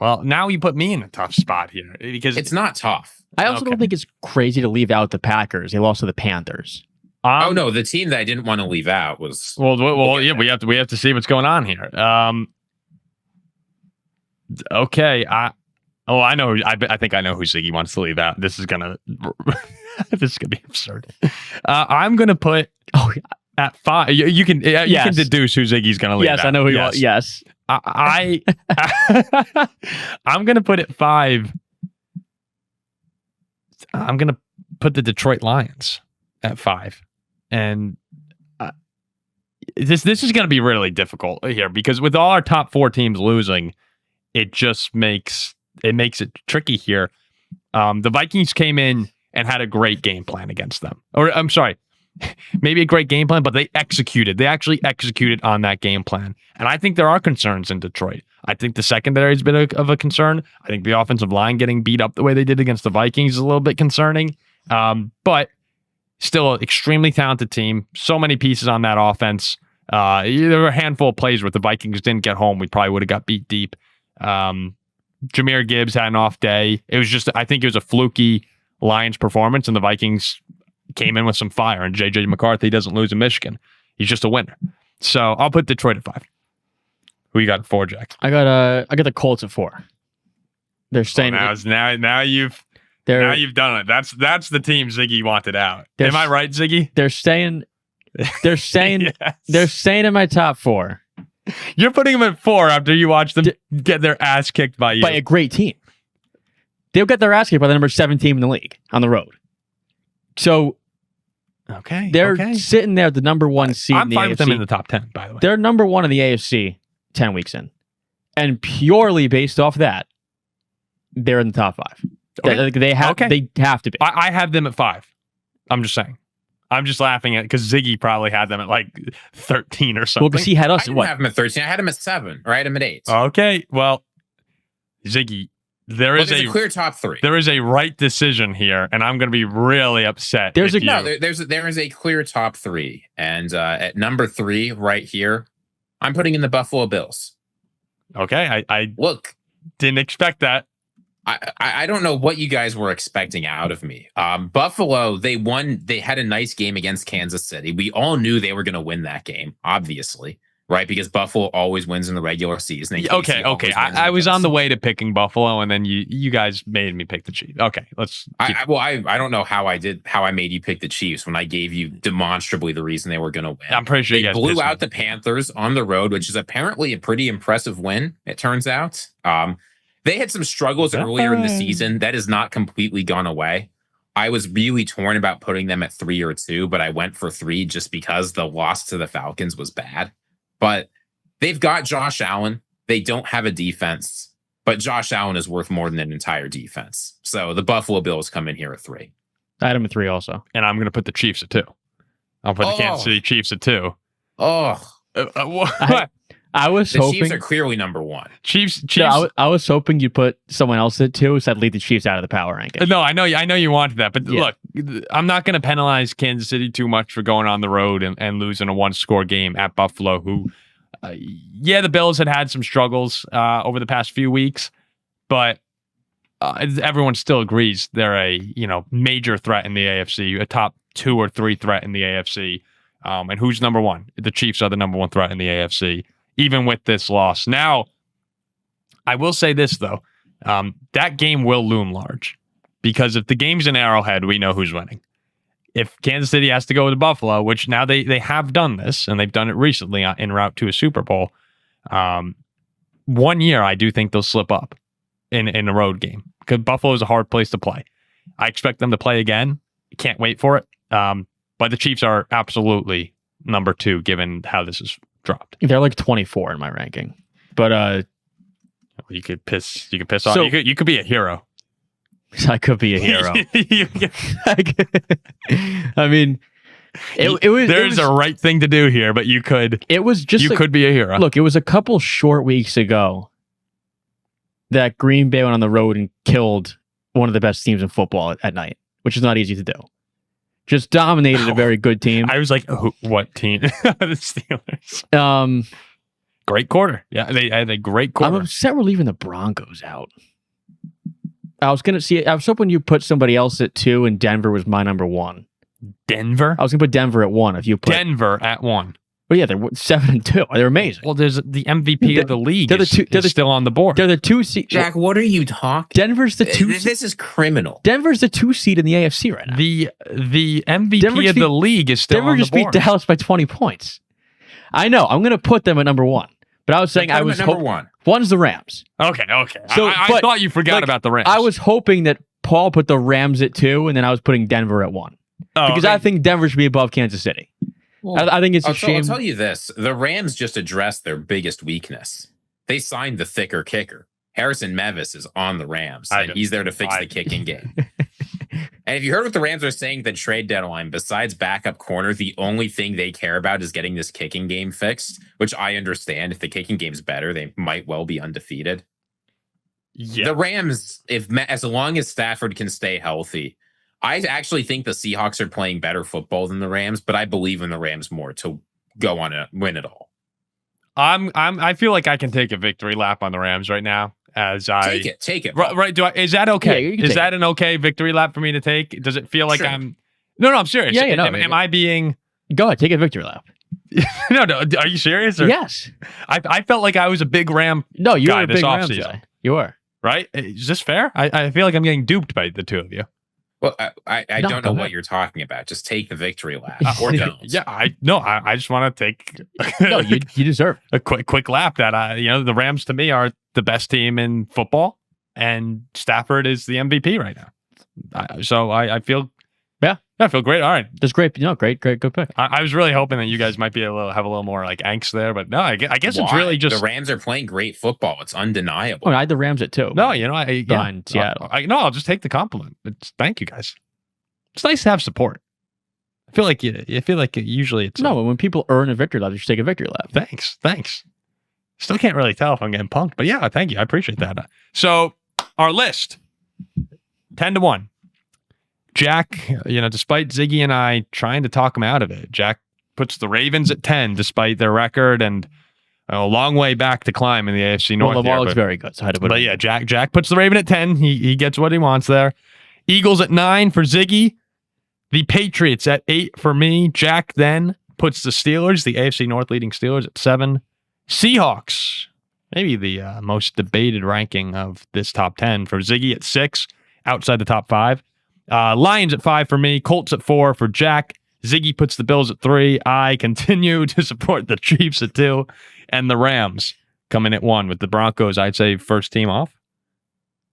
Well, now you put me in a tough spot here because it's not tough. I also don't think it's crazy to leave out the Packers. They lost to the Panthers. No, the team that I didn't want to leave out was yeah. We have to see what's going on here. Okay, I know. I think I know who Ziggy wants to leave out. This is gonna be absurd. I'm gonna put at 5. You can deduce who Ziggy's gonna leave. Yes, out. I know who you want. Yes, I'm gonna put it 5. I'm gonna put the Detroit Lions at 5. And this is going to be really difficult here because with all our top 4 teams losing, it just makes it tricky here. The Vikings came in and had a great game plan against them. Or I'm sorry, maybe a great game plan, but they executed. They actually executed on that game plan. And I think there are concerns in Detroit. I think the secondary has been of a concern. I think the offensive line getting beat up the way they did against the Vikings is a little bit concerning. But still an extremely talented team. So many pieces on that offense. There were a handful of plays where the Vikings didn't get home. We probably would have got beat deep. Jahmyr Gibbs had an off day. I think it was a fluky Lions performance, and the Vikings came in with some fire, and JJ McCarthy doesn't lose in Michigan. He's just a winner. So I'll put Detroit at 5. Who you got at 4, Jack? I got the Colts at 4. They're staying. Now you've done it. That's the team Ziggy wanted out. Am I right, Ziggy? They're staying. Yes. They're staying in my top 4. You're putting them at 4 after you watch them get their ass kicked by you. By a great team. They'll get their ass kicked by the number 7 team in the league on the road. So they're sitting there at the number 1 seed in the AFC. I'm fine with them in the top 10, by the way. They're number 1 in the AFC 10 weeks in. And purely based off that, they're in the top 5. Okay. They have to be. I have them at 5. I'm just saying. I'm just laughing at because Ziggy probably had them at like 13 or something. Well, because he had us. I didn't have him at 13. I had him at 7, or I had him at 8. Okay, well, Ziggy, there's a clear top 3. There is a right decision here, and I'm going to be really upset. There is a clear top 3, and at number 3 right here, I'm putting in the Buffalo Bills. Okay, I didn't expect that. I don't know what you guys were expecting out of me. Buffalo, they won. They had a nice game against Kansas City. We all knew they were going to win that game, obviously. Right, because Buffalo always wins in the regular season. Okay. I was on the way to picking Buffalo, and then you guys made me pick the Chiefs. Okay, let's. I don't know how I made you pick the Chiefs when I gave you demonstrably the reason they were going to win. I'm pretty sure they blew out the Panthers on the road, which is apparently a pretty impressive win. It turns out, they had some struggles earlier in the season. That has not completely gone away. I was really torn about putting them at 3 or 2, but I went for 3 just because the loss to the Falcons was bad. But they've got Josh Allen. They don't have a defense, but Josh Allen is worth more than an entire defense. So the Buffalo Bills come in here at 3. I had him at 3 also. And I'm going to put the Chiefs at 2. I'll put the Kansas City Chiefs at 2. I was the hoping Chiefs are clearly number 1. Chiefs. No, I was hoping you'd put someone else at 2, so I'd leave the Chiefs out of the power ranking. No, I know you wanted that, but look, I'm not going to penalize Kansas City too much for going on the road and losing a 1-score game at Buffalo. Who, the Bills had some struggles over the past few weeks, but everyone still agrees they're a major threat in the AFC, a top 2 or 3 threat in the AFC. And who's number 1? The Chiefs are the number 1 threat in the AFC. Even with this loss. Now, I will say this, though. That game will loom large. Because if the game's in Arrowhead, we know who's winning. If Kansas City has to go to Buffalo, which now they have done this, and they've done it recently en route to a Super Bowl, 1 year, I do think they'll slip up in a road game. Because Buffalo is a hard place to play. I expect them to play again. Can't wait for it. But the Chiefs are absolutely number 2, given how this is dropped. They're like 24 in my ranking, but you could piss off. You could be a hero. I could be a hero. I mean, there's a right thing to do here, but you could. It was just you could be a hero. Look, it was a couple short weeks ago that Green Bay went on the road and killed one of the best teams in football at night, which is not easy to do. Just dominated a very good team. I was like, what team? The Steelers. Great quarter. Yeah, they had a great quarter. I'm upset we're leaving the Broncos out. I was hoping you put somebody else at 2, and Denver was my number 1. Denver? I was going to put Denver at 1 if you put Denver at 1. But yeah, they're 7-2. They're amazing. Well, there's the MVP of the league. They're still on the board. They're the 2 seed. Jack, what are you talking? Denver's the 2 seed. This is criminal. Denver's the 2 seed in the AFC right now. The MVP of the league is still on the board. Denver just beat Dallas by 20 points. I know. I'm going to put them at number 1. But I was saying number 1. One's the Rams. Okay. So I thought you forgot about the Rams. I was hoping that Paul put the Rams at 2, and then I was putting Denver at 1. Because I think Denver should be above Kansas City. Well, I think it's a shame. I'll tell you this. The Rams just addressed their biggest weakness. They signed the thicker kicker. Harrison Mevis is on the Rams. And he's there to fix the kicking game. And if you heard what the Rams are saying, the trade deadline, besides backup corner, the only thing they care about is getting this kicking game fixed, which I understand. If the kicking game's better, they might well be undefeated. Yeah. The Rams, as long as Stafford can stay healthy, I actually think the Seahawks are playing better football than the Rams, but I believe in the Rams more to go on a win it all. I feel like I can take a victory lap on the Rams right now. Take it. Right? Is that okay? Yeah, is that an okay victory lap for me to take? Does it feel like I'm? No, I'm serious. Yeah, am I being? Go ahead, take a victory lap. No. Are you serious? Or... Yes. I felt like I was a big Ram. No, you guy were a big Rams guy. You are. Right? Is this fair? I feel like I'm getting duped by the two of you. Well, I don't know what you're talking about. Just take the victory lap or don't. Yeah, I just want to take. No, you deserve a quick lap. That the Rams to me are the best team in football, and Stafford is the MVP right now. So I feel. Yeah, I feel great. All right, that's great. Great, good pick. I was really hoping that you guys might have a little more like angst there, but no, I guess it's really just the Rams are playing great football. It's undeniable. I had the Rams at 2. No, behind Seattle. I'll just take the compliment. Thank you guys. It's nice to have support. I feel like usually it's when people earn a victory lap, you should take a victory lap. Thanks. Still can't really tell if I'm getting punked, but yeah, thank you. I appreciate that. So our list, 10-1. Jack, despite Ziggy and I trying to talk him out of it, Jack puts the Ravens at 10 despite their record and a long way back to climb in the AFC North. Well, Lamar looks very good. So I had to put but yeah, Jack puts the Raven at 10. He gets what he wants there. Eagles at 9 for Ziggy. The Patriots at 8 for me. Jack then puts the Steelers, the AFC North leading Steelers, at 7. Seahawks, maybe the most debated ranking of this top 10 for Ziggy at 6, outside the top 5. Lions at 5 for me. Colts at 4 for Jack. Ziggy puts the Bills at 3. I continue to support the Chiefs at 2. And the Rams coming at 1 with the Broncos, I'd say first team off.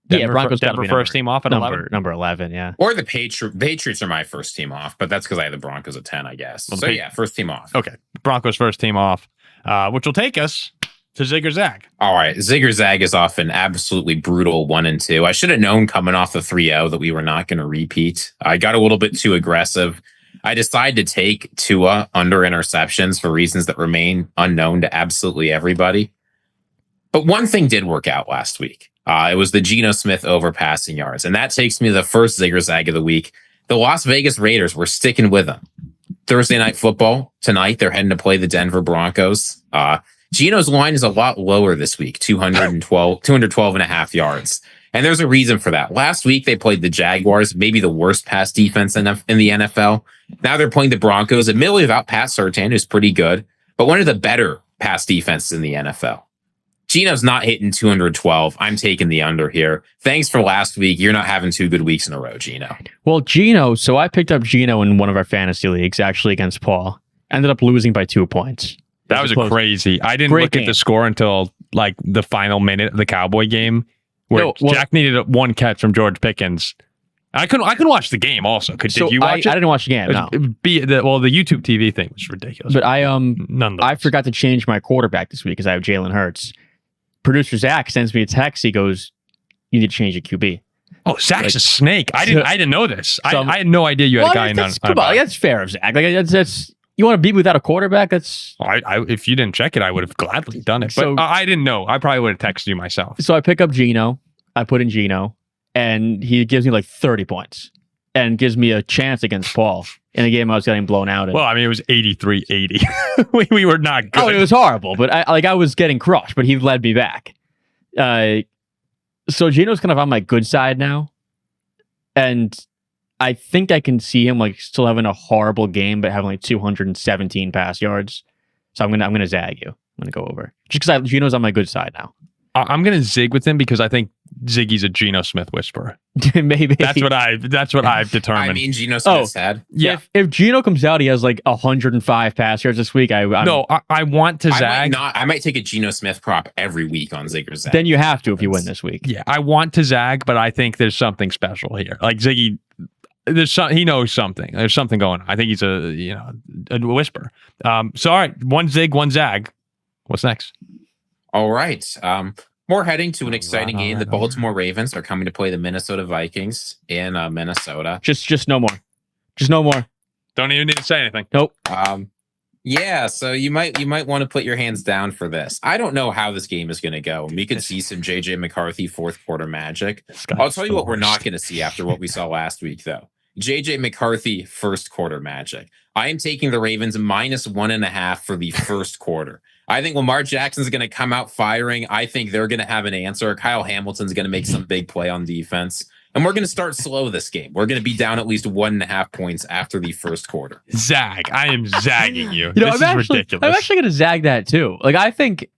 Broncos Denver first team off at 11. Number 11, yeah. Or the Patriots are my first team off, but that's because I had the Broncos at 10, I guess. Well, so first team off. Okay, Broncos first team off, which will take us to Zig or Zag. All right, Zig or Zag is off an absolutely brutal 1-2. I should have known coming off the 3-0 that we were not going to repeat. I got a little bit too aggressive. I decided to take Tua under interceptions for reasons that remain unknown to absolutely everybody. But one thing did work out last week. It was the Geno Smith over passing yards. And that takes me to the first Zig or Zag of the week. The Las Vegas Raiders were sticking with them. Thursday Night Football tonight, they're heading to play the Denver Broncos. Geno's line is a lot lower this week, 212 and a half yards. And there's a reason for that. Last week, they played the Jaguars, maybe the worst pass defense in the NFL. Now they're playing the Broncos, admittedly without Pat Surtain, who's pretty good, but one of the better pass defenses in the NFL. Geno's not hitting 212. I'm taking the under here. Thanks for last week. You're not having 2 good weeks in a row, Geno. Well, Geno, so I picked up Geno in one of our fantasy leagues, actually against Paul. Ended up losing by 2 points. That was crazy. I didn't look at the score until like the final minute of the Cowboy game, where Jack needed 1 catch from George Pickens. I couldn't watch the game. Also, did you watch it? I didn't watch the game. No. The YouTube TV thing was ridiculous. But I forgot to change my quarterback this week because I have Jalen Hurts. Producer Zach sends me a text. He goes, "You need to change your QB." Oh, Zach's a snake. I didn't know this. I had no idea you had a guy in on. Come on, that's fair of Zach. Like that's you want to beat without a quarterback. That's if you didn't check it, I would have gladly done it. But I didn't know. I probably would have texted you myself. So I pick up Geno. I put in Geno, and he gives me like 30 points, and gives me a chance against Paul in a game I was getting blown out in. Well, I mean, it was 83-80. we were not good. Oh, it was horrible, but I was getting crushed, but he led me back. So Geno's kind of on my good side now, and I think I can see him like still having a horrible game, but having like 217 pass yards. So I'm gonna zag you. I'm gonna go over just because Geno's on my good side now. I'm gonna zig with him because I think Ziggy's a Geno Smith whisperer. Maybe that's what I've determined. I mean, Geno Smith's had. Yeah. If Geno comes out, he has like 105 pass yards this week. I want to zag. I might take a Geno Smith prop every week on Zig or Zag. Then you have to if you win this week. Yeah, I want to zag, but I think there's something special here. Like Ziggy, he knows something. There's something going on. I think he's a whisper. So all right, 1 zig, 1 zag. What's next? All right. We're heading to an exciting game. The Baltimore Ravens are coming to play the Minnesota Vikings in Minnesota. Just no more. Just no more. Don't even need to say anything. Nope. Yeah, so you might want to put your hands down for this. I don't know how this game is going to go. We could see some JJ McCarthy fourth quarter magic. I'll tell you what we're not going to see after what we saw last week, though. JJ McCarthy first quarter magic. I am taking the Ravens -1.5 for the first quarter. I think Lamar Jackson's going to come out firing. I think they're going to have an answer. Kyle Hamilton's going to make some big play on defense. And we're going to start slow this game. We're going to be down at least 1.5 points after the first quarter. Zag. I am zagging you. This is ridiculous. I'm actually going to zag that too. Like, I think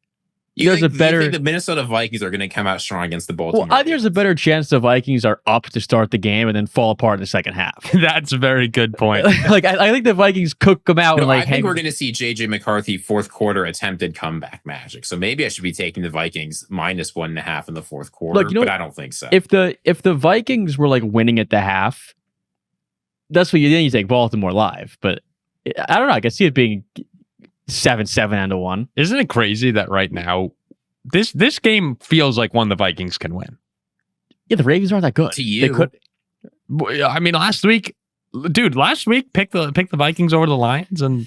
you think the Minnesota Vikings are going to come out strong against the Baltimore? Well, I think there's a better chance the Vikings are up to start the game and then fall apart in the second half. That's a very good point. Like, I think the Vikings cook them out. I think we're going to see JJ McCarthy fourth quarter attempted comeback magic. So maybe I should be taking the Vikings -1.5 in the fourth quarter, but I don't think so. If the Vikings were like winning at the half, that's what you take Baltimore live. But I don't know. I can see it being 7-7 and a 1. Isn't it crazy that right now this game feels like one the Vikings can win? Yeah, the Ravens aren't that good. To you, they could. I mean, last week pick the Vikings over the Lions, and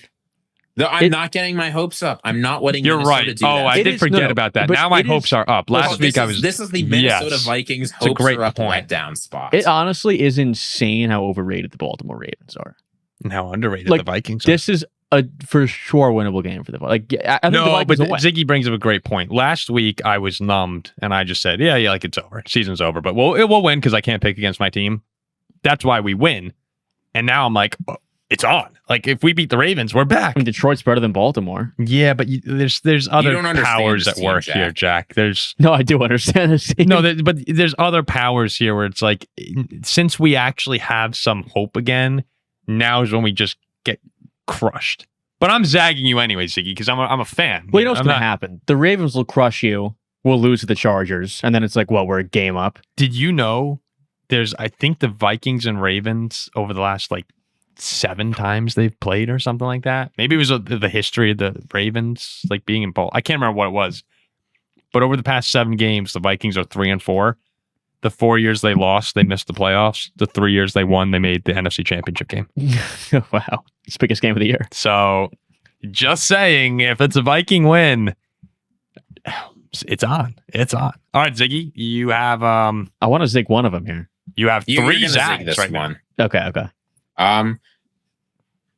I'm not getting my hopes up. I'm not letting You're Minnesota right. do that. I did forget about that. Now my hopes are up. Last week This is the Minnesota Vikings hopes are up letdown spot. It honestly is insane how overrated the Baltimore Ravens are. And how underrated the Vikings are. This is a for sure winnable game for the Vikings. I think the Vikings will win. Ziggy brings up a great point. Last week I was numbed and I just said, yeah, like it's over. Season's over. But it will win because I can't pick against my team. That's why we win. And now I'm like, it's on. Like if we beat the Ravens, we're back. I mean, Detroit's better than Baltimore. Yeah, but there's other powers at work here, Jack. No, I do understand this. But there's other powers here where it's like, since we actually have some hope again, now is when we just get crushed. But I'm zagging you anyway, Ziggy, because I'm a fan. Well, you know what's going to happen? The Ravens will crush you. We'll lose to the Chargers, and then it's like, well, we're a game up. Did you know? I think the Vikings and Ravens over the last 7 times they've played or something like that. Maybe it was the history of the Ravens being in bowl. I can't remember what it was. But over the past 7 games, the Vikings are 3-4. The 4 years they lost, they missed the playoffs. The 3 years they won, they made the NFC Championship game. Wow. It's the biggest game of the year. So just saying, if it's a Viking win, it's on. It's on. All right, Ziggy, you have I want to zig one of them here. You have 3 zags right now. Okay.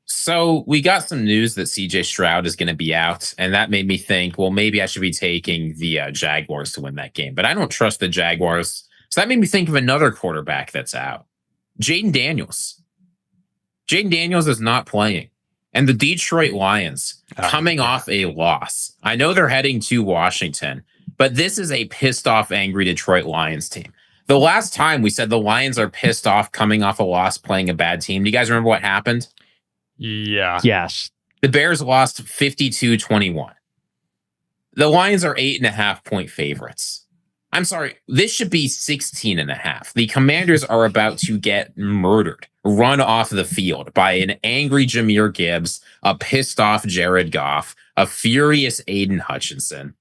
So we got some news that CJ Stroud is going to be out, and that made me think, well, maybe I should be taking the Jaguars to win that game. But I don't trust the Jaguars. So that made me think of another quarterback that's out. Jaden Daniels. Jaden Daniels is not playing. And the Detroit Lions coming off a loss. I know they're heading to Washington, but this is a pissed off, angry Detroit Lions team. The last time we said the Lions are pissed off coming off a loss playing a bad team. Do you guys remember what happened? Yeah. Yes. The Bears lost 52-21. The Lions are 8.5-point favorites. I'm sorry. This should be 16.5. The Commanders are about to get murdered, run off the field by an angry Jahmyr Gibbs, a pissed off Jared Goff, a furious Aiden Hutchinson.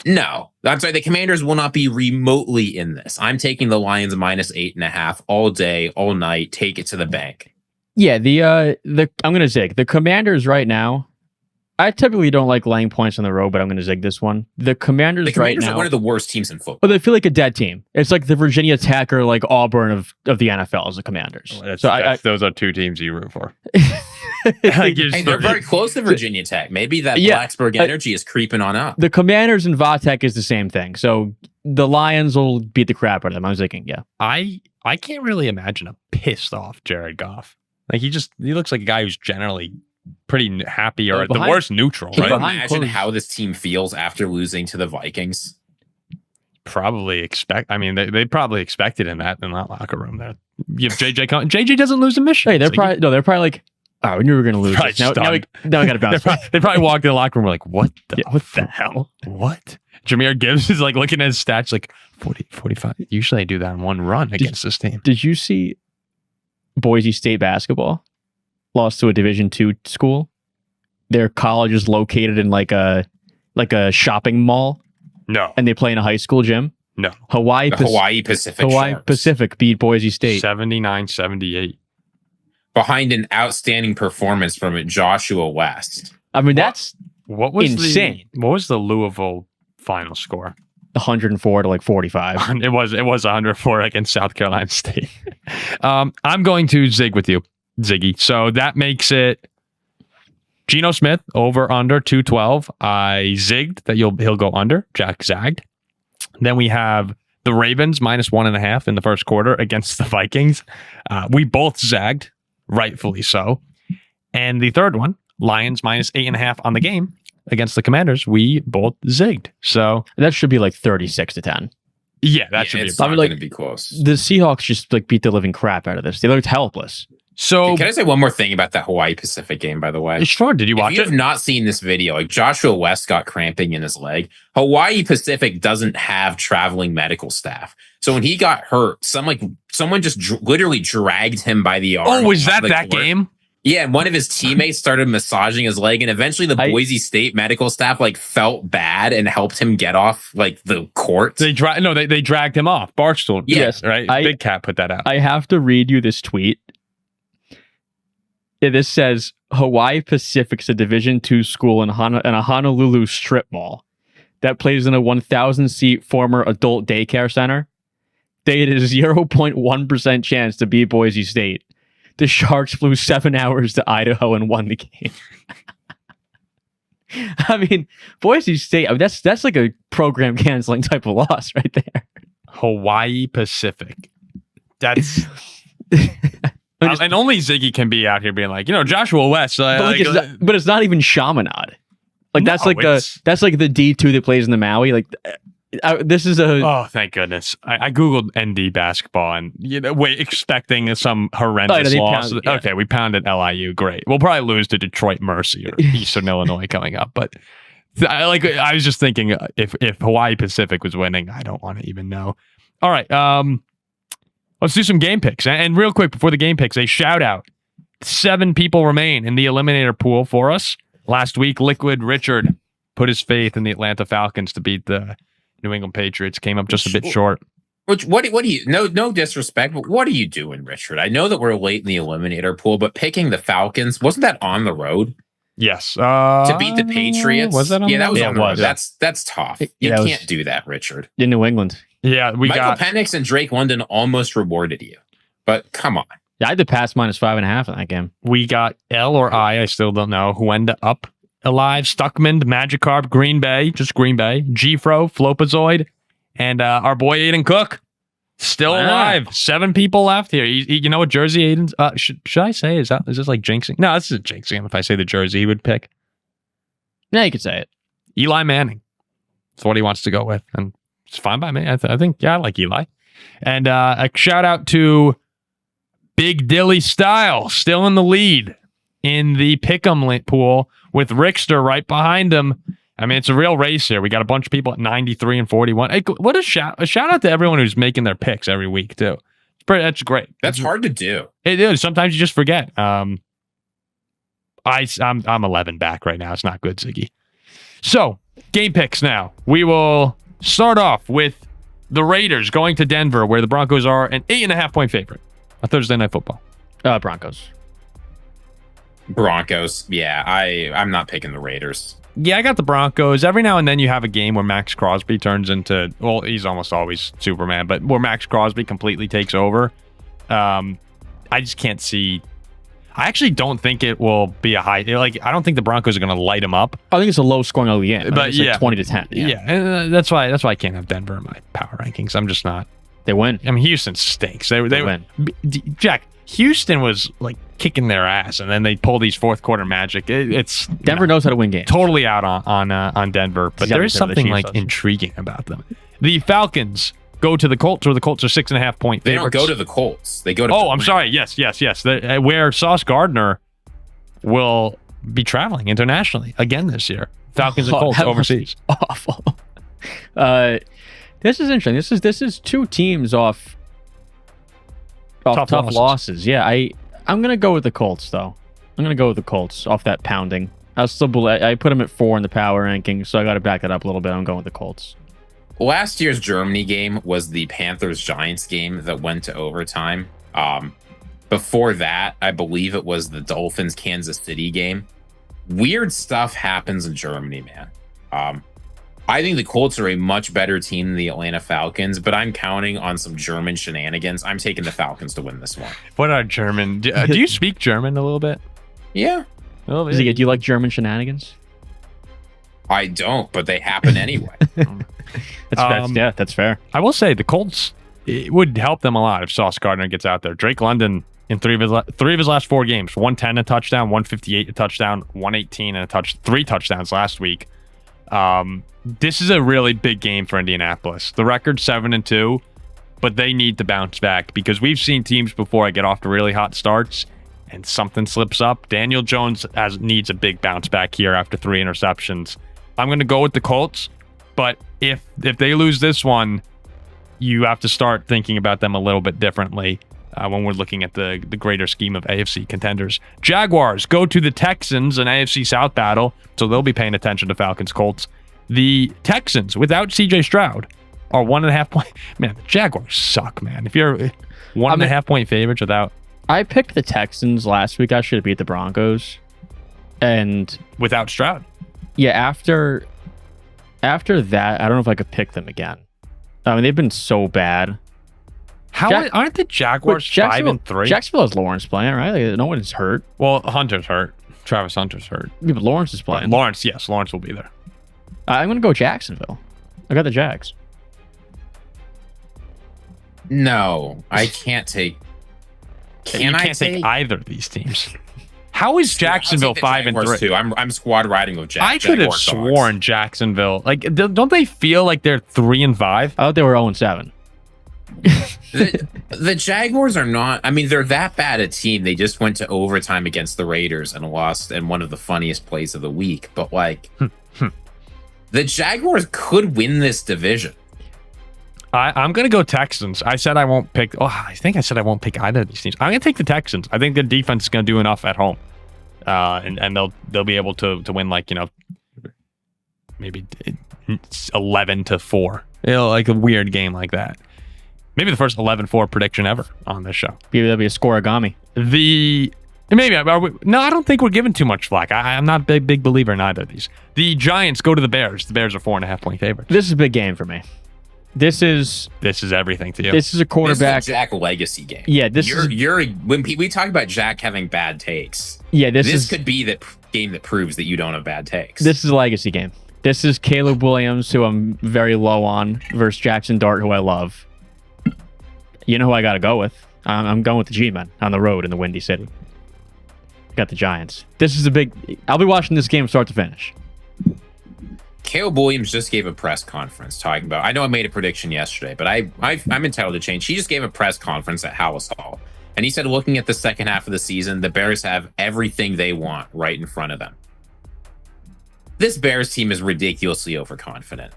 No, I'm sorry. The Commanders will not be remotely in this. I'm taking the Lions minus 8.5 all day, all night. Take it to the bank. Yeah, I'm gonna zig the Commanders right now. I typically don't like laying points on the road, but I'm gonna zig this one. The Commanders right now are one of the worst teams in football. Well, they feel like a dead team. It's like the Virginia Tech or Auburn of the NFL as the Commanders. Those are 2 teams you root for. They're very close to Virginia Tech. Maybe that Blacksburg energy is creeping on up. The Commanders and Vatek is the same thing. So the Lions will beat the crap out of them. I was thinking, yeah. I can't really imagine a pissed off Jared Goff. He looks like a guy who's generally pretty happy or at the worst neutral. Can right? you imagine how this team feels after losing to the Vikings? Probably they probably expected in that locker room there. You have JJ doesn't lose a mission. Hey, they're probably like, oh, we knew we were going to lose this. Now we got to bounce. They probably walked in the locker room and were like, what the hell? What? Jahmyr Gibbs is looking at his stats 40, 45. Usually I do that in one run against this team. Did you see Boise State basketball lost to a Division II school? Their college is located in a shopping mall. No. And they play in a high school gym. No. Hawaii Pacific Sharks. Pacific beat Boise State 79-78. Behind an outstanding performance from Joshua West. I mean, that's what was insane. What was the Louisville final score? 104 to 45. It was 104 against South Carolina State. I'm going to zig with you, Ziggy. So that makes it Geno Smith over under 212. I zigged that he'll go under. Jack zagged. Then we have the Ravens minus 1.5 in the first quarter against the Vikings. We both zagged, rightfully so. And the third one, Lions minus 8.5 on the game against the Commanders. We both zigged. So that should be 36-10. Yeah, that should be. It's not going to be close. The Seahawks just beat the living crap out of this. They looked helpless. So can I say one more thing about that Hawaii Pacific game, by the way? Sure. Did you watch it? If you have not seen this video, Joshua West got cramping in his leg. Hawaii Pacific doesn't have traveling medical staff. So when he got hurt, someone just literally dragged him by the arm. Oh, was that game? Yeah, and one of his teammates started massaging his leg, and eventually the Boise State medical staff felt bad and helped him get off the court. They dragged him off. Barstool. Yes, right. Big Cat put that out. I have to read you this tweet. This says Hawaii Pacific's a Division II school in a Honolulu strip mall that plays in a 1,000-seat former adult daycare center. They had a 0.1% chance to beat Boise State. The Sharks flew 7 hours to Idaho and won the game. I mean, Boise State, that's like a program canceling type of loss right there. Hawaii Pacific. That's... and only Ziggy can be out here being like, Joshua West. But it's not even Chaminade. Like that's like the D2 that plays in the Maui. Like this is a. Oh, thank goodness! I googled ND basketball and expecting some horrendous loss. Okay, we pounded LIU. Great. We'll probably lose to Detroit Mercy or Eastern Illinois coming up. But I was just thinking if Hawaii Pacific was winning, I don't want to even know. All right. Let's do some game picks. And real quick before the game picks, a shout out. 7 people remain in the eliminator pool for us. Last week, Liquid Richard put his faith in the Atlanta Falcons to beat the New England Patriots. Came up just a bit short. What do you, no disrespect, but what are you doing, Richard? I know that we're late in the eliminator pool, but picking the Falcons, wasn't that on the road? Yes. To beat the Patriots? Was that on the road? That was on the road. Yeah. That's tough. You can't do that, Richard. In New England. Yeah, Michael Penix and Drake London almost rewarded you. But come on. Yeah, I had to pass -5.5 in that game. We got L or I still don't know, who ended up alive. Stuckman, Magikarp, Green Bay, just Green Bay, G-Fro, Flopazoid, and our boy Aiden Cook. Still alive. 7 people left here. You know what jersey Aiden's? Should I say? Is this like jinxing? No, this isn't jinxing him if I say the jersey he would pick. Yeah, you could say it. Eli Manning. That's what he wants to go with. And it's fine by me. I think, I like Eli. And a shout out to Big Dilly Style, still in the lead in the Pick'em pool with Rickster right behind him. I mean, it's a real race here. We got a bunch of people at 93 and 41. Hey, what a shout out to everyone who's making their picks every week, too. That's great. That's hard to do. It is. Sometimes you just forget. I'm 11 back right now. It's not good, Ziggy. So, game picks now. We will start off with the Raiders going to Denver, where the Broncos are an 8.5-point favorite on Thursday Night Football. Broncos. Yeah, I'm not picking the Raiders. Yeah, I got the Broncos. Every now and then you have a game where Max Crosby turns into, well, he's almost always Superman, but where Max Crosby completely takes over. I just can't see. I actually don't think it will be a high. I don't think the Broncos are going to light him up. I think it's a low scoring early game. But yeah, 20-10. Yeah, and that's why I can't have Denver in my power rankings. I'm just not. They win. I mean, Houston stinks. They win. Jack, Houston was like kicking their ass, and then they pull these fourth quarter magic. It's Denver knows how to win games. Totally out on Denver, but there is something intriguing about them. The Falcons go to the Colts, or the Colts are 6.5-point favorites. They don't go to the Colts. They go to. Oh, I'm sorry. Yes. Where Sauce Gardner will be traveling internationally again this year. Falcons and Colts overseas. Awful. This is interesting. This is 2 teams off tough losses. Yeah, I'm gonna go with the Colts though. I'm gonna go with the Colts off that pounding. I put them at 4 in the power rankings, so I got to back that up a little bit. I'm going with the Colts. Last year's Germany game was the Panthers-Giants game that went to overtime. Before that, I believe it was the Dolphins-Kansas City game. Weird stuff happens in Germany, man. I think the Colts are a much better team than the Atlanta Falcons, but I'm counting on some German shenanigans. I'm taking the Falcons to win this one. What are German? Do you speak German a little bit? Yeah. A little bit. Ziggy, do you like German shenanigans? I don't, but they happen anyway. That's fair. I will say the Colts, it would help them a lot if Sauce Gardner gets out there. Drake London in three of his last 4 games, 110 a touchdown, 158 a touchdown, 118 and 3 touchdowns last week. This is a really big game for Indianapolis. The record's 7-2, but they need to bounce back because we've seen teams before get off to really hot starts and something slips up. Daniel Jones needs a big bounce back here after 3 interceptions. I'm going to go with the Colts, but if they lose this one, you have to start thinking about them a little bit differently when we're looking at the greater scheme of AFC contenders. Jaguars go to the Texans, an AFC South battle, so they'll be paying attention to Falcons Colts. The Texans, without CJ Stroud, are 1.5 point. Man, the Jaguars suck, man. If you're 1.5 point favorites without I picked the Texans last week. I should have beat the Broncos. And without Stroud. Yeah, after that, I don't know if I could pick them again. I mean, they've been so bad. Aren't the Jaguars 5-3? Jacksonville has Lawrence playing, right? Like, no one's hurt. Well, Hunter's hurt. Travis Hunter's hurt. Yeah, but Lawrence is playing. Lawrence will be there. I'm going to go Jacksonville. I got the Jags. No, I can't take. You can't take either of these teams. How is Jacksonville 5-3? I'm squad riding with I could have sworn Jacksonville. Like, don't they feel like they're 3-5? I thought they were 0-7. The Jaguars are not. I mean, they're that bad a team. They just went to overtime against the Raiders and lost in one of the funniest plays of the week. But like, the Jaguars could win this division. I'm going to go Texans. I said I won't pick. Oh, I think I said I won't pick either of these teams. I'm going to take the Texans. I think the defense is going to do enough at home, and they'll be able to win, like, you know, maybe 11-4. You know, like a weird game like that. Maybe the first 11-4 prediction ever on this show. Maybe that'll be a scoreagami. No, I don't think we're giving too much flack. I'm not a big believer in either of these. The Giants go to the Bears. The Bears are 4.5-point favorites. This is a big game for me. This is everything to you. This is a quarterback. This is a Jack legacy game. Yeah, when we talk about Jack having bad takes. Yeah, this could be the game that proves that you don't have bad takes. This is a legacy game. This is Caleb Williams, who I'm very low on, versus Jackson Dart, who I love. You know who I got to go with? I'm going with the G-Men on the road in the Windy City. Got the Giants. This is a big. I'll be watching this game start to finish. Caleb Williams just gave a press conference talking about. I know I made a prediction yesterday, but I'm entitled to change. He just gave a press conference at Hallis Hall, and he said, looking at the second half of the season, the Bears have everything they want right in front of them. This Bears team is ridiculously overconfident.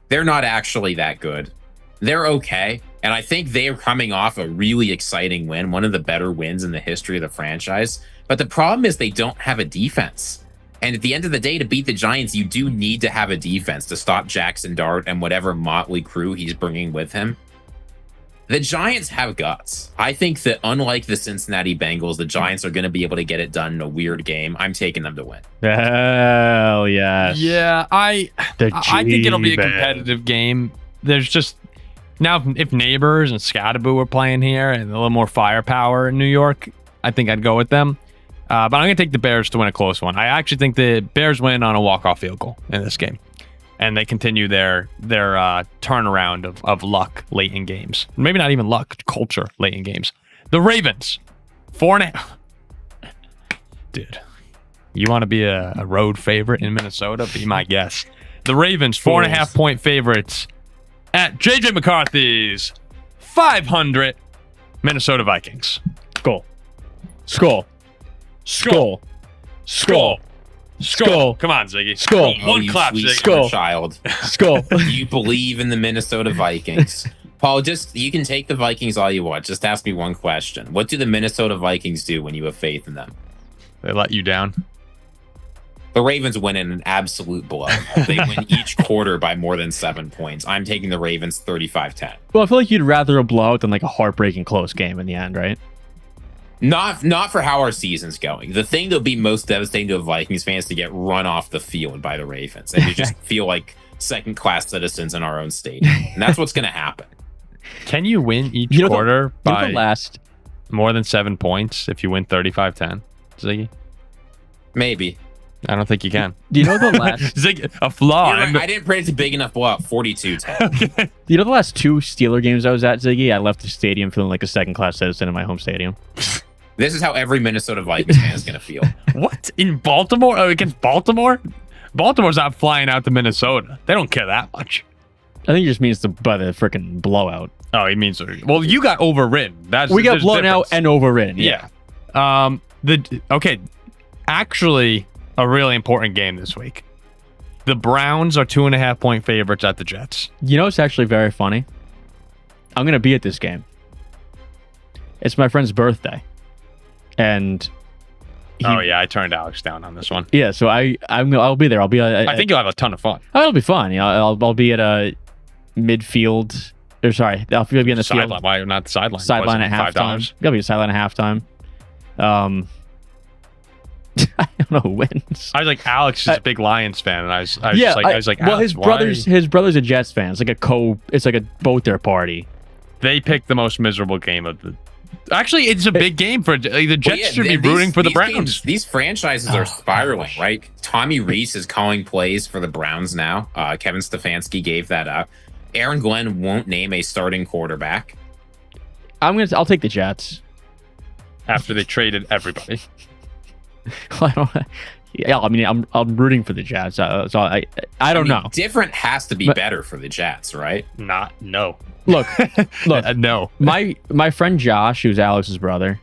They're not actually that good. They're okay, and I think they are coming off a really exciting win, one of the better wins in the history of the franchise. But the problem is they don't have a defense. And at the end of the day, to beat the Giants, you do need to have a defense to stop Jackson Dart and whatever motley crew he's bringing with him. The Giants have guts. I think that unlike the Cincinnati Bengals, the Giants are going to be able to get it done in a weird game. I'm taking them to win. Hell yes. Yeah, I think it'll be a competitive game. There's just... Now, if Neighbors and Scatterbo were playing here and a little more firepower in New York, I think I'd go with them. But I'm going to take the Bears to win a close one. I actually think the Bears win on a walk-off field goal in this game. And they continue their turnaround of luck late in games. Maybe not even luck, culture late in games. The Ravens, 4.5. Dude, you want to be a road favorite in Minnesota? Be my guest. The Ravens, 4.5-point favorites at JJ McCarthy's 500 Minnesota Vikings. Skull. Come on, Ziggy. Skull. One clap, Ziggy. Skull. Child. Skull. You believe in the Minnesota Vikings. Paul, you can take the Vikings all you want. Just ask me one question. What do the Minnesota Vikings do when you have faith in them? They let you down. The Ravens win in an absolute blowout. They win each quarter by more than 7 points. I'm taking the Ravens 35-10. Well, I feel like you'd rather a blowout than like a heartbreaking close game in the end, right? Not for how our season's going. The thing that'll be most devastating to Vikings fans to get run off the field by the Ravens and to just feel like second-class citizens in our own stadium. And that's what's going to happen. Can you win each quarter by more than 7 points if you win 35-10, Ziggy? Maybe. I don't think you can. Do you know the last... Ziggy, a flaw. Right. I didn't predict a big enough blowout, 42-10. Okay. Do you know the last 2 Steeler games I was at, Ziggy? I left the stadium feeling like a second-class citizen in my home stadium. This is how every Minnesota Vikings fan is going to feel. What? In Baltimore? Against Baltimore? Baltimore's not flying out to Minnesota. They don't care that much. I think it just means by the freaking blowout. Oh, he means... Well, you got overridden. We got blown out and overridden. Yeah. Actually, a really important game this week. The Browns are 2.5-point favorites at the Jets. You know, it's actually very funny. I'm going to be at this game. It's my friend's birthday. And I turned Alex down on this one. Yeah, so I'll be there. I'll be. I think you'll have a ton of fun. It'll be fun. You know, I'll be at a midfield Or sorry, they'll be in the field. Sideline. Why not the sideline? Sideline at halftime. Gotta be a sideline at halftime. I don't know who wins. I was like, Alex is a big Lions fan, and I was like, well, Alex, his brother's a Jets fan. It's like a boat there party. They picked the most miserable game of the. Actually, it's a big game for the Jets. Should be rooting for the Browns. These franchises are spiraling, right? Tommy Reese is calling plays for the Browns now. Kevin Stefanski gave that up. Aaron Glenn won't name a starting quarterback. I'll take the Jets after they traded everybody. I'm rooting for the Jets. So I don't know. Different has to be better for the Jets, right? No. Look. No. My friend Josh, who's Alex's brother,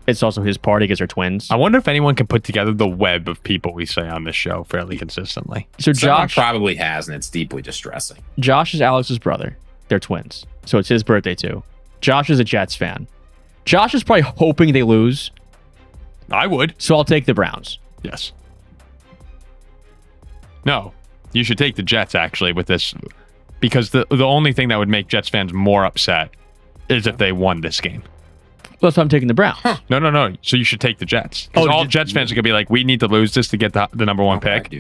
it's also his party because they're twins. I wonder if anyone can put together the web of people we say on this show fairly consistently. So Someone probably has, and it's deeply distressing. Josh is Alex's brother. They're twins. So it's his birthday too. Josh is a Jets fan. Josh is probably hoping they lose. I would. So I'll take the Browns. Yes. No, you should take the Jets actually with this, because the only thing that would make Jets fans more upset is if they won this game. Well, that's why I'm taking the Browns. Huh. No. So you should take the Jets. Because all Jets fans are going to be like, we need to lose this to get the number one pick.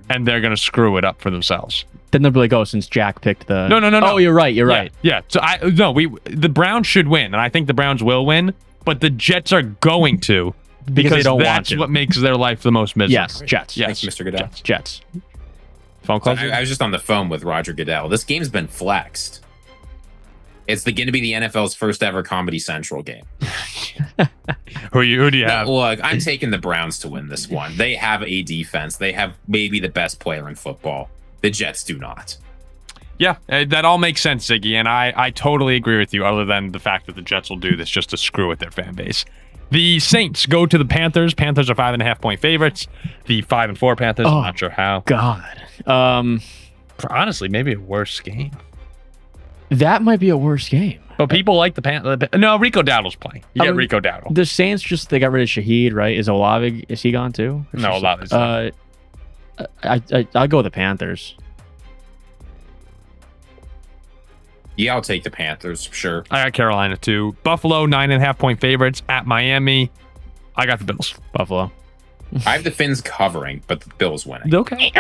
And they're going to screw it up for themselves. Then they'll be like, oh, since Jack picked the... No. Oh, you're right. Yeah. So the Browns should win. And I think the Browns will win. But the Jets are going to. Because they don't want to. That's what makes their life the most miserable. Yes, Jets. Yes, Thanks, Mr. Goodell. Jets. Phone call? I was just on the phone with Roger Goodell. This game's been flexed. It's going to be the NFL's first ever Comedy Central game. Who do you have? Look, I'm taking the Browns to win this one. They have a defense. They have maybe the best player in football. The Jets do not. Yeah, that all makes sense, Ziggy, and I totally agree with you, other than the fact that the Jets will do this just to screw with their fan base. The Saints go to the Panthers. Panthers are 5.5-point favorites. The 5-4 Panthers, I'm not sure how. God. Honestly, maybe a worse game. That might be a worse game. But people like the Panthers. No, Rico Dowdle's playing. You get Rico Dowdle. The Saints they got rid of Shaheed, right? Is Olave, is he gone too? No, Olave's not. I'll go with the Panthers. Yeah, I'll take the Panthers, sure. I got Carolina too. Buffalo, 9.5-point favorites at Miami. I got the Bills. Buffalo. I have the Finns covering, but the Bills winning. Okay.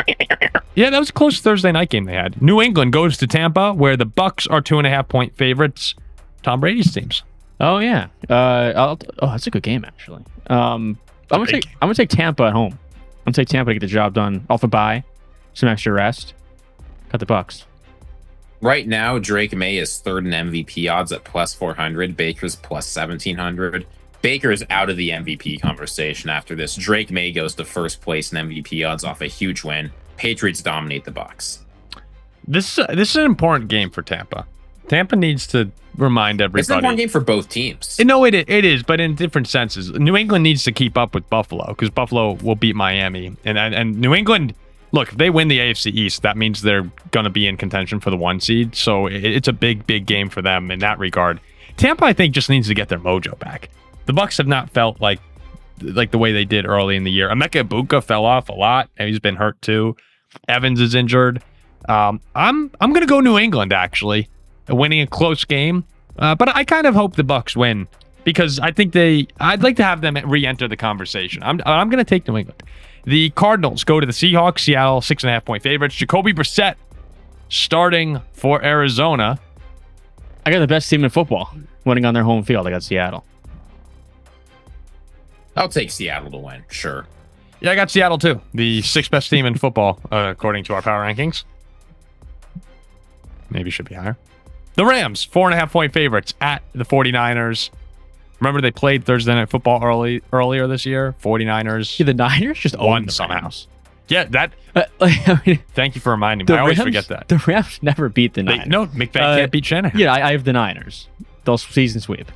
Yeah, that was a close Thursday night game they had. New England goes to Tampa, where the Bucs are 2.5-point favorites. Tom Brady's teams. Oh yeah. That's a good game actually. I'm gonna take Tampa at home. I'm gonna take Tampa to get the job done off a bye, some extra rest. Got the Bucs. Right now, Drake May is third in MVP odds at plus 400. Baker's plus 1,700. Baker is out of the MVP conversation after this. Drake May goes to first place in MVP odds off a huge win. Patriots dominate the Bucs. This is an important game for Tampa. Tampa needs to remind everybody. It's an important game for both teams. No, it is, but in different senses. New England needs to keep up with Buffalo because Buffalo will beat Miami. And New England, look, if they win the AFC East, that means they're going to be in contention for the 1 seed. So it's a big, big game for them in that regard. Tampa, I think, just needs to get their mojo back. The Bucs have not felt like the way they did early in the year. Emeka Egbuka fell off a lot, and he's been hurt too. Evans is injured. I'm going to go New England, actually, winning a close game. But I kind of hope the Bucs win because I think I'd like to have them re-enter the conversation. I'm going to take New England. The Cardinals go to the Seahawks. Seattle, 6.5-point favorites. Jacoby Brissett starting for Arizona. I got the best team in football winning on their home field. I got Seattle. I'll take Seattle to win, sure. Yeah, I got Seattle too. The 6th best team in football, according to our power rankings. Maybe should be higher. The Rams, 4.5-point favorites at the 49ers. Remember they played Thursday Night Football earlier this year? 49ers. Yeah, the Niners just won somehow. Yeah, that. Thank you for reminding me. I always forget that. The Rams never beat the Niners. No, McVay can't beat Shanahan. Yeah, I have the Niners. They'll season sweep.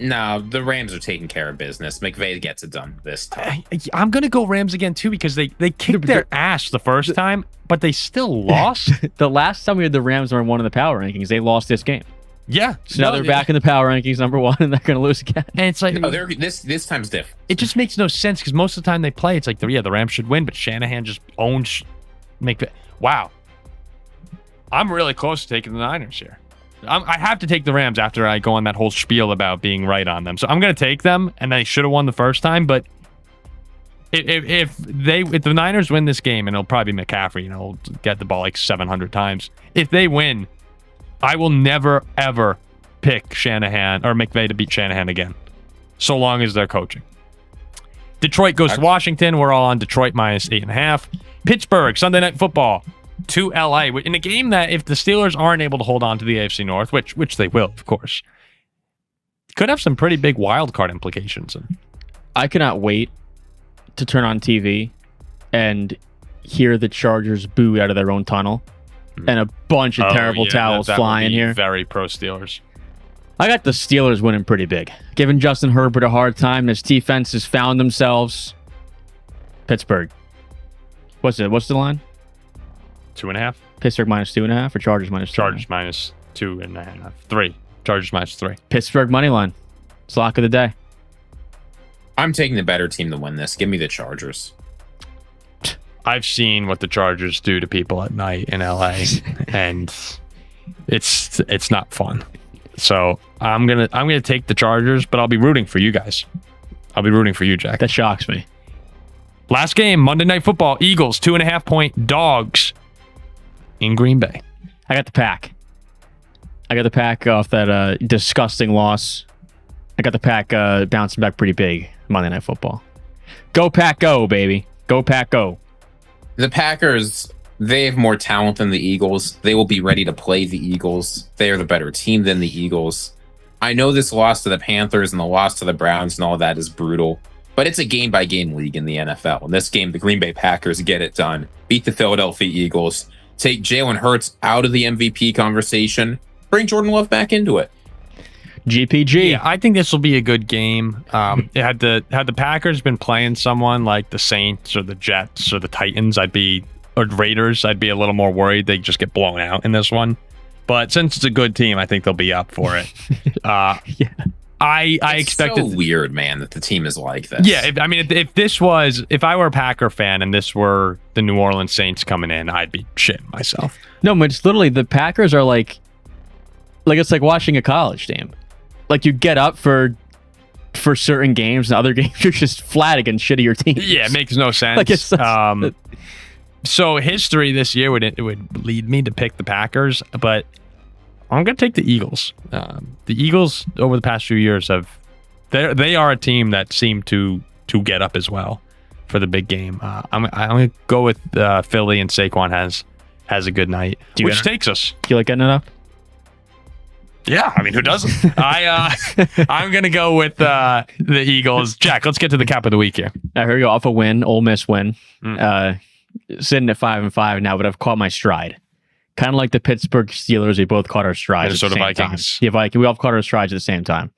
No, the Rams are taking care of business. McVay gets it done this time. I'm going to go Rams again, too, because they kicked their ass the first time, but they still lost. The last time we had the Rams were in one of the power rankings, they lost this game. Yeah. So now they're back in the power rankings, number 1, and they're going to lose again. And it's like... No, this time's different. It just makes no sense, because most of the time they play, it's like, the Rams should win, but Shanahan just owns... Wow. I'm really close to taking the Niners here. I have to take the Rams after I go on that whole spiel about being right on them. So I'm going to take them, and they should have won the first time. But if the Niners win this game, and it'll probably be McCaffrey, he'll get the ball like 700 times. If they win, I will never, ever pick Shanahan or McVay to beat Shanahan again, so long as they're coaching. Detroit goes to Washington. We're all on Detroit minus 8.5. Pittsburgh, Sunday Night Football to LA in a game that if the Steelers aren't able to hold on to the AFC North, which they will, of course, could have some pretty big wild card implications. I cannot wait to turn on TV and hear the Chargers boo out of their own tunnel and a bunch of terrible towels flying here. Very pro Steelers. I got the Steelers winning pretty big. Giving Justin Herbert a hard time. His defense has found themselves. Pittsburgh. What's the line? 2.5. Pittsburgh minus 2.5 or Chargers minus 2.5? Chargers minus 2.5. 3. Chargers minus 3. Pittsburgh money line. It's lock of the day. I'm taking the better team to win this. Give me the Chargers. I've seen what the Chargers do to people at night in LA, and it's not fun. So I'm gonna take the Chargers, but I'll be rooting for you guys. I'll be rooting for you, Jack. That shocks me. Last game, Monday Night Football. Eagles 2.5-point dogs in Green Bay. I got the Pack. I got the Pack off that disgusting loss. I got the Pack bouncing back pretty big Monday Night Football. Go Pack, go, baby. Go Pack, go. The Packers, they have more talent than the Eagles. They will be ready to play the Eagles. They are the better team than the Eagles. I know this loss to the Panthers and the loss to the Browns and all that is brutal, but it's a game-by-game league in the NFL. In this game, the Green Bay Packers get it done. Beat the Philadelphia Eagles. Take Jalen Hurts out of the MVP conversation. Bring Jordan Love back into it. GPG. Yeah, I think this will be a good game. Had the Packers been playing someone like the Saints or the Jets or the Titans, or Raiders, I'd be a little more worried they'd just get blown out in this one. But since it's a good team, I think they'll be up for it. Yeah. I expect it. So weird, man, that the team is like this. Yeah, if I were a Packer fan and this were the New Orleans Saints coming in, I'd be shitting myself. No, but it's literally the Packers are like it's like watching a college game. Like you get up for certain games and other games you're just flat against shittier teams. Yeah, it makes no sense. Like it's so history this year would lead me to pick the Packers, but I'm going to take the Eagles. The Eagles over the past few years they are a team that seem to get up as well for the big game. I'm going to go with Philly, and Saquon has a good night, which takes us. Do you like getting it up? Yeah, I mean, who doesn't? I'm going to go with the Eagles. Jack, let's get to the cap of the week here. I heard you off a win, Ole Miss win. Sitting at 5-5 now, but I've caught my stride. Kind of like the Pittsburgh Steelers, we both caught our strides at the same Vikings. time. Yeah, we all caught our strides at the same time.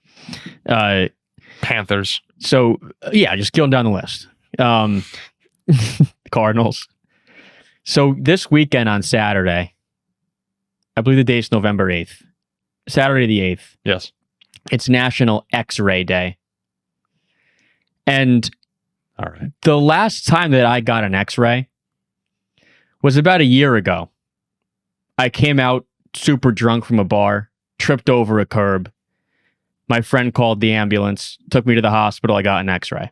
Panthers. So, yeah, just going down the list. Cardinals. So this weekend on Saturday, I believe the date's November 8th. Saturday the 8th. Yes. It's National X-Ray Day. And all right, the last time that I got an X-ray was about a year ago. I came out super drunk from a bar, tripped over a curb. My friend called the ambulance, took me to the hospital. I got an X-ray.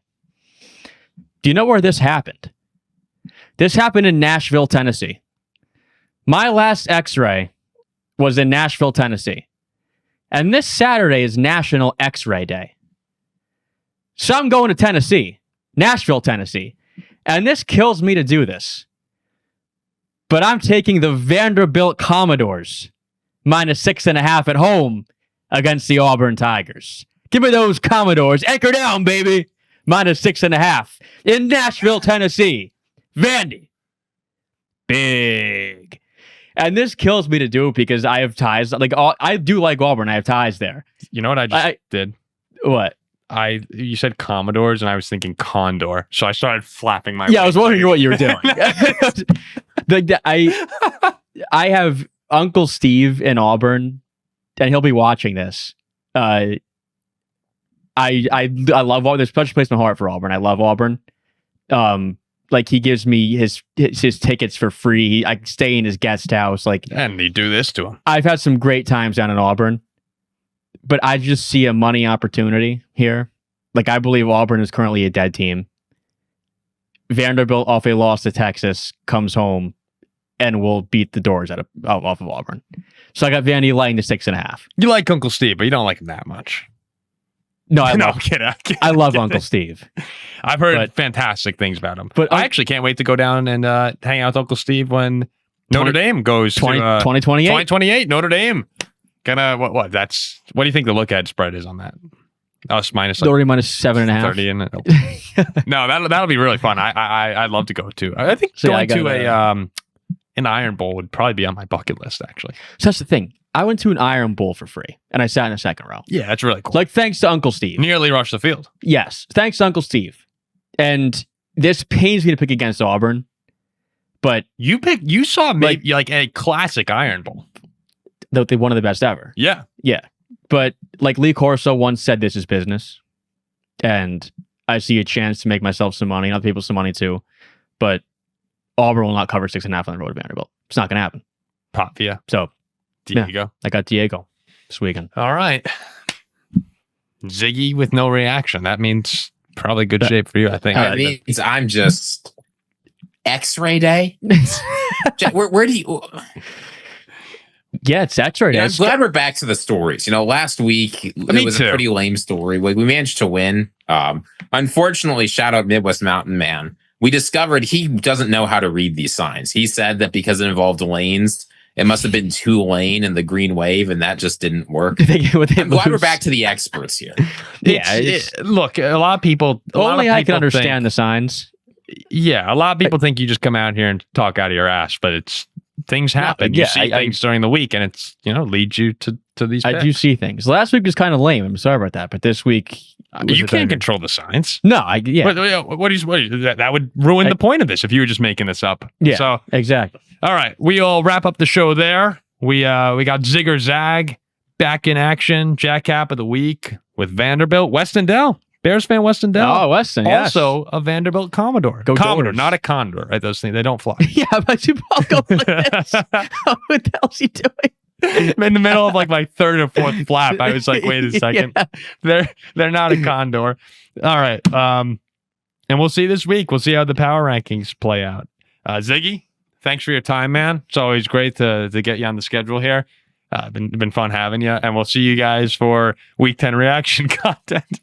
Do you know where this happened? This happened in Nashville, Tennessee. My last X-ray was in Nashville, Tennessee. And this Saturday is National X-Ray Day. So I'm going to Tennessee, Nashville, Tennessee. And this kills me to do this. But I'm taking the Vanderbilt Commodores minus 6.5 at home against the Auburn Tigers. Give me those Commodores. Anchor down, baby. Minus 6.5 in Nashville, Tennessee. Vandy. Big. And this kills me to do it because I have ties. I do like Auburn. I have ties there. You know what I just did? What? You said Commodores, and I was thinking Condor. So I started flapping my. Yeah, I was wondering what you were doing. I have Uncle Steve in Auburn, and he'll be watching this. I love Auburn. There's such a place in my heart for Auburn. I love Auburn. Like he gives me his tickets for free. I stay in his guest house. Like, and you do this to him. I've had some great times down in Auburn, but I just see a money opportunity here. Like, I believe Auburn is currently a dead team. Vanderbilt, off a loss to Texas, comes home and will beat the doors off of Auburn. So I got Vandy laying to 6.5. You like Uncle Steve, but you don't like him that much. No, I'm kidding. I love Uncle Steve. I've heard fantastic things about him. But I actually can't wait to go down and hang out with Uncle Steve when Notre Dame goes 2028. 2028. Notre Dame. Gonna what? That's what do you think the look ahead spread is on that? Us minus already minus 7.5. 30 in it. No, that'll be really fun. I'd love to go to. I think going to an Iron Bowl would probably be on my bucket list, actually. So that's the thing. I went to an Iron Bowl for free, and I sat in the second row. Yeah, that's really cool. Like, thanks to Uncle Steve. Nearly rushed the field. Yes, thanks to Uncle Steve. And this pains me to pick against Auburn, but you saw maybe like a classic Iron Bowl. They one of the best ever. Yeah. Yeah. But like Lee Corso once said, this is business. And I see a chance to make myself some money, other people some money too. But Auburn will not cover 6.5 on the road to Vanderbilt. It's not going to happen. Pop, yeah. So, Diego. I got Diego this weekend. All right. Ziggy with no reaction. That means probably good shape for you, I think. That means I'm just X-ray day. Where do you... Yeah, it's X-ray day. I'm glad we're back to the stories. Last week, it was a pretty lame story. We managed to win. Unfortunately, shout out Midwest Mountain Man. We discovered he doesn't know how to read these signs. He said that because it involved lanes, it must have been 2 lane in the green wave, and that just didn't work. I'm glad we're back to the experts here. Look, a lot of people... Only I can understand the signs. Yeah, a lot of people think you just come out here and talk out of your ass, but things happen. You see things during the week, and it's leads you to these picks. I do see things. Last week was kind of lame. I'm sorry about that, but this week... You can't control the signs. No, that would ruin the point of this if you were just making this up. Yeah, so exactly. All right, we'll wrap up the show there. We got Zigger Zag back in action. Jack Cap of the week with Vanderbilt. Weston Dell, Bears fan Weston Dell. Oh, Weston, yes. Also a Vanderbilt Commodore. Commodore, not a condor. Right? Those things, they don't fly. Yeah, but you both go like this. What the hell's he doing? In the middle of like my third or fourth flap, I was like, wait a second. Yeah. They're not a condor. All right. And we'll see this week. We'll see how the power rankings play out. Ziggy, thanks for your time, man. It's always great to get you on the schedule here. Been fun having you. And we'll see you guys for week 10 reaction content.